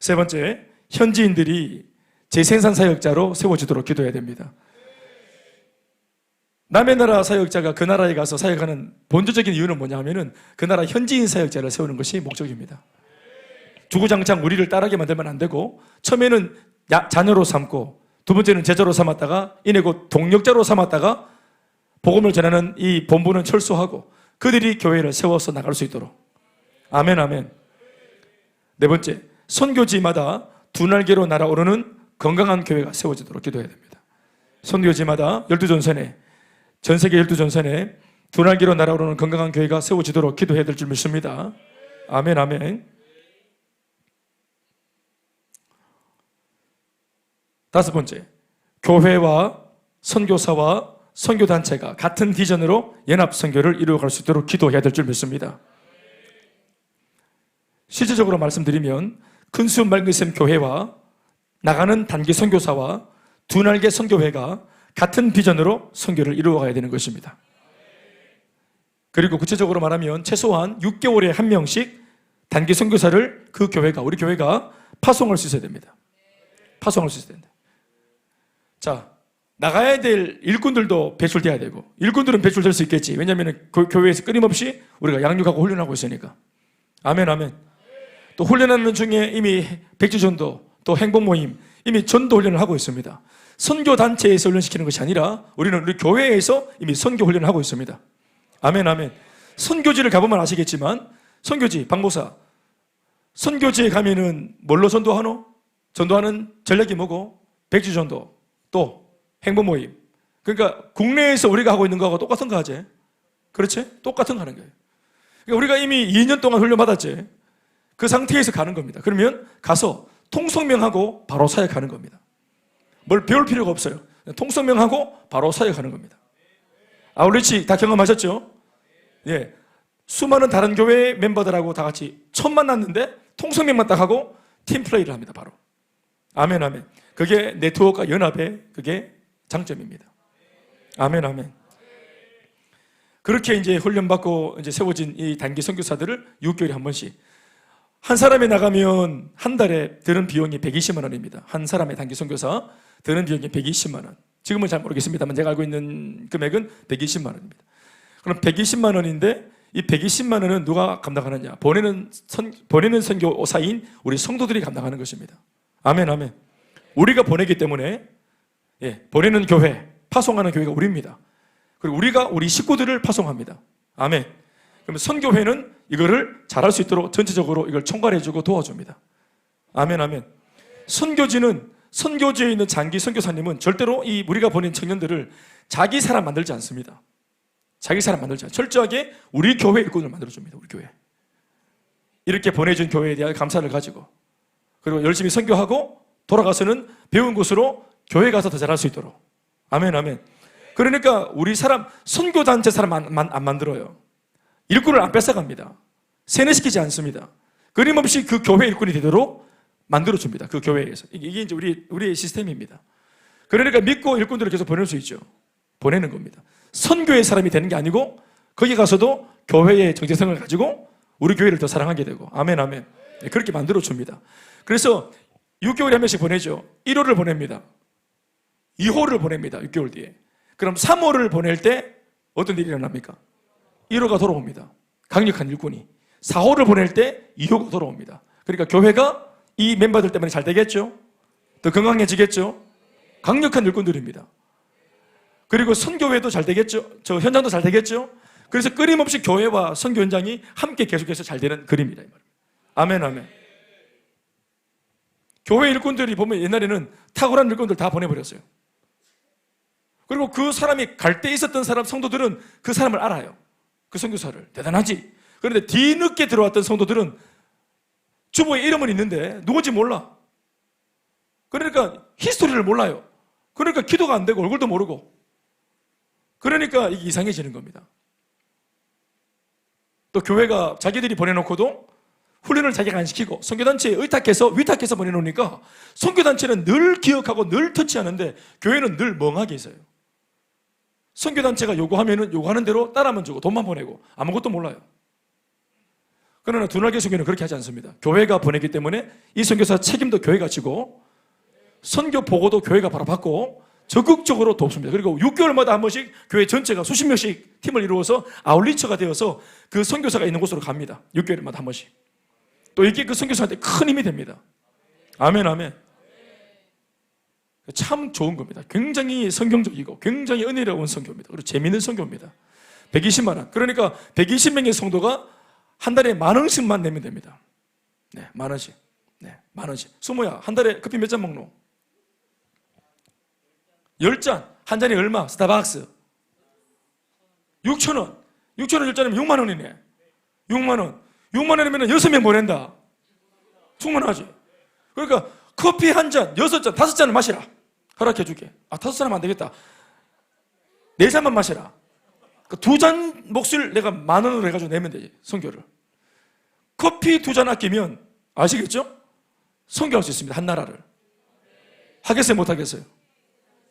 Speaker 1: 세 번째, 현지인들이 재생산 사역자로 세워지도록 기도해야 됩니다. 남의 나라 사역자가 그 나라에 가서 사역하는 본질적인 이유는 뭐냐 하면은 그 나라 현지인 사역자를 세우는 것이 목적입니다. 주구장창 우리를 따르게 만들면 안 되고, 처음에는 자녀로 삼고, 두 번째는 제자로 삼았다가 이내 곧 동력자로 삼았다가 복음을 전하는 이 본부는 철수하고 그들이 교회를 세워서 나갈 수 있도록. 아멘, 아멘. 네 번째, 선교지마다 두 날개로 날아오르는 건강한 교회가 세워지도록 기도해야 됩니다. 선교지마다 12전선에, 전세계 12전선에 두 날개로 날아오르는 건강한 교회가 세워지도록 기도해야 될 줄 믿습니다. 아멘, 아멘. 다섯 번째, 교회와 선교사와 선교단체가 같은 비전으로 연합 선교를 이루어갈 수 있도록 기도해야 될 줄 믿습니다. 실질적으로 말씀드리면 큰 수음 맑은 샘 교회와 나가는 단기 선교사와 두 날개 선교회가 같은 비전으로 선교를 이루어가야 되는 것입니다. 그리고 구체적으로 말하면 최소한 6개월에 한 명씩 단기 선교사를 그 교회가, 우리 교회가 파송할 수 있어야 됩니다. 파송할 수 있어야 된다. 자, 나가야 될 일꾼들도 배출돼야 되고, 일꾼들은 배출될 수 있겠지. 왜냐하면 교회에서 끊임없이 우리가 양육하고 훈련하고 있으니까. 아멘, 아멘. 또 훈련하는 중에 이미 백지전도, 또 행복모임, 이미 전도 훈련을 하고 있습니다. 선교단체에서 훈련시키는 것이 아니라 우리는 우리 교회에서 이미 선교 훈련을 하고 있습니다. 아멘, 아멘. 선교지를 가보면 아시겠지만, 선교지, 박모사, 선교지에 가면은 뭘로 전도하노? 전도하는 전략이 뭐고? 백지전도, 또 행복모임. 그러니까 국내에서 우리가 하고 있는 거하고 똑같은 거 하지. 그렇지? 똑같은 거 하는 거예요. 그러니까 우리가 이미 2년 동안 훈련받았지. 그 상태에서 가는 겁니다. 그러면 가서 통성명하고 바로 사역하는 겁니다. 뭘 배울 필요가 없어요. 통성명하고 바로 사역하는 겁니다. 아울리치 다 경험하셨죠? 예. 수많은 다른 교회 멤버들하고 다 같이 처음 만났는데 통성명만 딱 하고 팀플레이를 합니다. 바로. 아멘, 아멘. 그게 네트워크와 연합의 그게 장점입니다. 아멘, 아멘. 그렇게 이제 훈련받고 이제 세워진 이 단기 선교사들을 6개월에 한 번씩, 한 사람이 나가면 한 달에 드는 비용이 120만 원입니다. 한 사람의 단기 선교사 드는 비용이 120만 원. 지금은 잘 모르겠습니다만 제가 알고 있는 금액은 120만 원입니다. 그럼 120만 원인데 이 120만 원은 누가 감당하느냐? 보내는 선교사인 우리 성도들이 감당하는 것입니다. 아멘, 아멘. 우리가 보내기 때문에, 보내는 교회, 파송하는 교회가 우리입니다. 그리고 우리가 우리 식구들을 파송합니다. 아멘. 그러면 선교회는 이거를 잘할 수 있도록 전체적으로 이걸 총괄해주고 도와줍니다. 아멘, 아멘. 선교지에 있는 장기 선교사님은 절대로 이 우리가 보낸 청년들을 자기 사람 만들지 않습니다. 자기 사람 만들지 않습니다. 철저하게 우리 교회 일꾼을 만들어줍니다. 우리 교회. 이렇게 보내준 교회에 대한 감사를 가지고, 그리고 열심히 선교하고 돌아가서는 배운 곳으로 교회 가서 더 잘할 수 있도록. 아멘, 아멘. 그러니까 우리 사람, 선교단체 사람 안 만들어요. 일꾼을 안 뺏어갑니다. 세뇌시키지 않습니다. 끊임없이 그 교회 일꾼이 되도록 만들어줍니다. 그 교회에서. 이게 이제 우리의 시스템입니다. 그러니까 믿고 일꾼들을 계속 보낼 수 있죠. 보내는 겁니다. 선교의 사람이 되는 게 아니고 거기 가서도 교회의 정체성을 가지고 우리 교회를 더 사랑하게 되고. 아멘, 아멘. 그렇게 만들어줍니다. 그래서 6개월에 한 명씩 보내죠. 1호를 보냅니다. 2호를 보냅니다. 6개월 뒤에. 그럼 3호를 보낼 때 어떤 일이 일어납니까? 1호가 돌아옵니다. 강력한 일꾼이. 4호를 보낼 때 2호가 돌아옵니다. 그러니까 교회가 이 멤버들 때문에 잘 되겠죠? 더 건강해지겠죠? 강력한 일꾼들입니다. 그리고 선교회도 잘 되겠죠? 저 현장도 잘 되겠죠? 그래서 끊임없이 교회와 선교 현장이 함께 계속해서 잘 되는 그림이다. 아멘, 아멘. 교회 일꾼들이 보면 옛날에는 탁월한 일꾼들 다 보내버렸어요. 그리고 그 사람이 갈 때 있었던 사람, 성도들은 그 사람을 알아요. 그 선교사를. 대단하지. 그런데 뒤늦게 들어왔던 성도들은 주보에 이름은 있는데 누군지 몰라. 그러니까 히스토리를 몰라요. 그러니까 기도가 안 되고 얼굴도 모르고. 그러니까 이게 이상해지는 겁니다. 또 교회가 자기들이 보내놓고도 훈련을 자기가 안 시키고 선교단체에 위탁해서 보내놓으니까 선교단체는 늘 기억하고 늘 터치하는데 교회는 늘 멍하게 있어요. 선교단체가 요구하면은 요구하는 대로 따라만 주고 돈만 보내고 아무것도 몰라요. 그러나 두날개 선교는 그렇게 하지 않습니다. 교회가 보내기 때문에 이 선교사 책임도 교회가 지고 선교 보고도 교회가 바로 받고 적극적으로 돕습니다. 그리고 6개월마다 한 번씩 교회 전체가 수십 명씩 팀을 이루어서 아울리처가 되어서 그 선교사가 있는 곳으로 갑니다. 6개월마다 한 번씩. 또 이게 그 선교사한테 큰 힘이 됩니다. 아멘, 아멘. 참 좋은 겁니다. 굉장히 성경적이고 굉장히 은혜로운 선교입니다. 그리고 재미있는 선교입니다. 120만 원. 그러니까 120명의 성도가 한 달에 10,000원씩만 내면 됩니다. 네, 10,000원씩. 네, 10,000원씩. 수모야, 한 달에 커피 몇 잔 먹노? 10잔. 한 잔이 얼마? 스타벅스. 6,000원. 6,000원 10잔이면 6만 원이네. 6만 원. 6만 원이면 6명 보낸다. 충분하지. 그러니까 커피 한 잔, 6잔, 5잔을 마시라. 허락해 줄게. 5잔 하면 안 되겠다. 4잔만 마시라. 그 2잔 몫을 내가 10,000원으로 해가지고 내면 되지. 선교를. 커피 2잔 아끼면 아시겠죠? 선교할 수 있습니다. 한 나라를. 하겠어요? 못 하겠어요?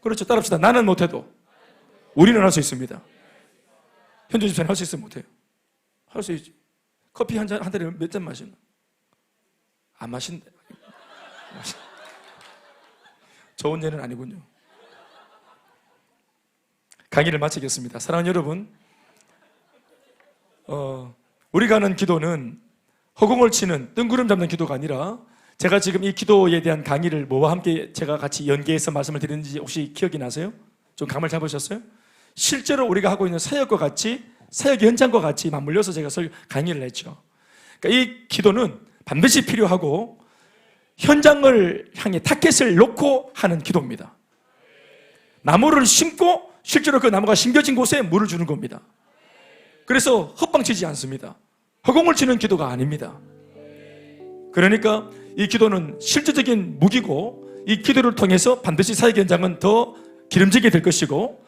Speaker 1: 그렇죠. 따라합시다. 나는 못해도 우리는 할 수 있습니다. 현주 집사님 할 수 있어요? 못해요? 할 수 있지. 커피 한 달에 몇 잔 마시나? 안 마신다. 좋은 예는 아니군요. 강의를 마치겠습니다. 사랑하는 여러분, 우리가 하는 기도는 허공을 치는 뜬구름 잡는 기도가 아니라, 제가 지금 이 기도에 대한 강의를 뭐와 함께 제가 같이 연계해서 말씀을 드리는지 혹시 기억이 나세요? 좀 감을 잡으셨어요? 실제로 우리가 하고 있는 사역과 같이, 사역 현장과 같이 맞물려서 제가 강의를 했죠. 그러니까 이 기도는 반드시 필요하고 현장을 향해 타켓을 놓고 하는 기도입니다. 나무를 심고 실제로 그 나무가 심겨진 곳에 물을 주는 겁니다. 그래서 헛방치지 않습니다. 허공을 치는 기도가 아닙니다. 그러니까 이 기도는 실제적인 무기고, 이 기도를 통해서 반드시 사역 현장은 더 기름지게 될 것이고,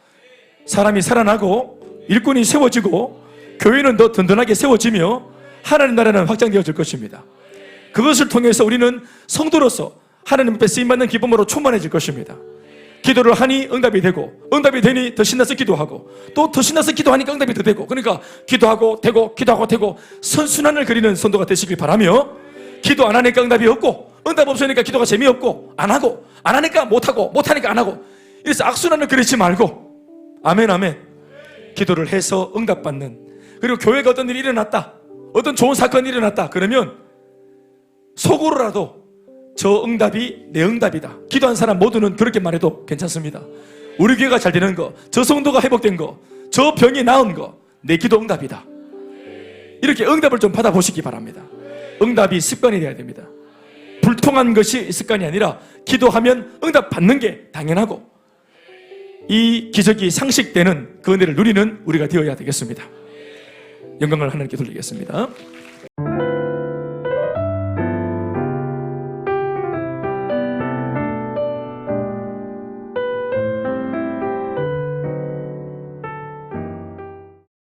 Speaker 1: 사람이 살아나고 일꾼이 세워지고 교회는 더 든든하게 세워지며 하나님 나라는 확장되어질 것입니다. 그것을 통해서 우리는 성도로서 하나님 앞에 쓰임받는 기쁨으로 충만해질 것입니다. 기도를 하니 응답이 되고, 응답이 되니 더 신나서 기도하고, 또 더 신나서 기도하니까 응답이 더 되고, 그러니까 기도하고 되고 기도하고 되고 선순환을 그리는 성도가 되시길 바라며, 기도 안 하니까 응답이 없고, 응답 없으니까 기도가 재미없고, 안 하고, 안 하니까 못하고, 못하니까 안 하고, 이래서 악순환을 그리지 말고, 아멘 아멘, 기도를 해서 응답받는, 그리고 교회가 어떤 일이 일어났다, 어떤 좋은 사건이 일어났다 그러면 속으로라도 저 응답이 내 응답이다, 기도한 사람 모두는 그렇게 말해도 괜찮습니다. 우리 교회가 잘 되는 거, 저 성도가 회복된 거, 저 병이 나은 거, 내 기도 응답이다. 이렇게 응답을 좀 받아보시기 바랍니다. 응답이 습관이 되어야 됩니다. 불통한 것이 습관이 아니라 기도하면 응답 받는 게 당연하고, 이 기적이 상식되는 그 은혜를 누리는 우리가 되어야 되겠습니다. 영광을 하나님께 돌리겠습니다.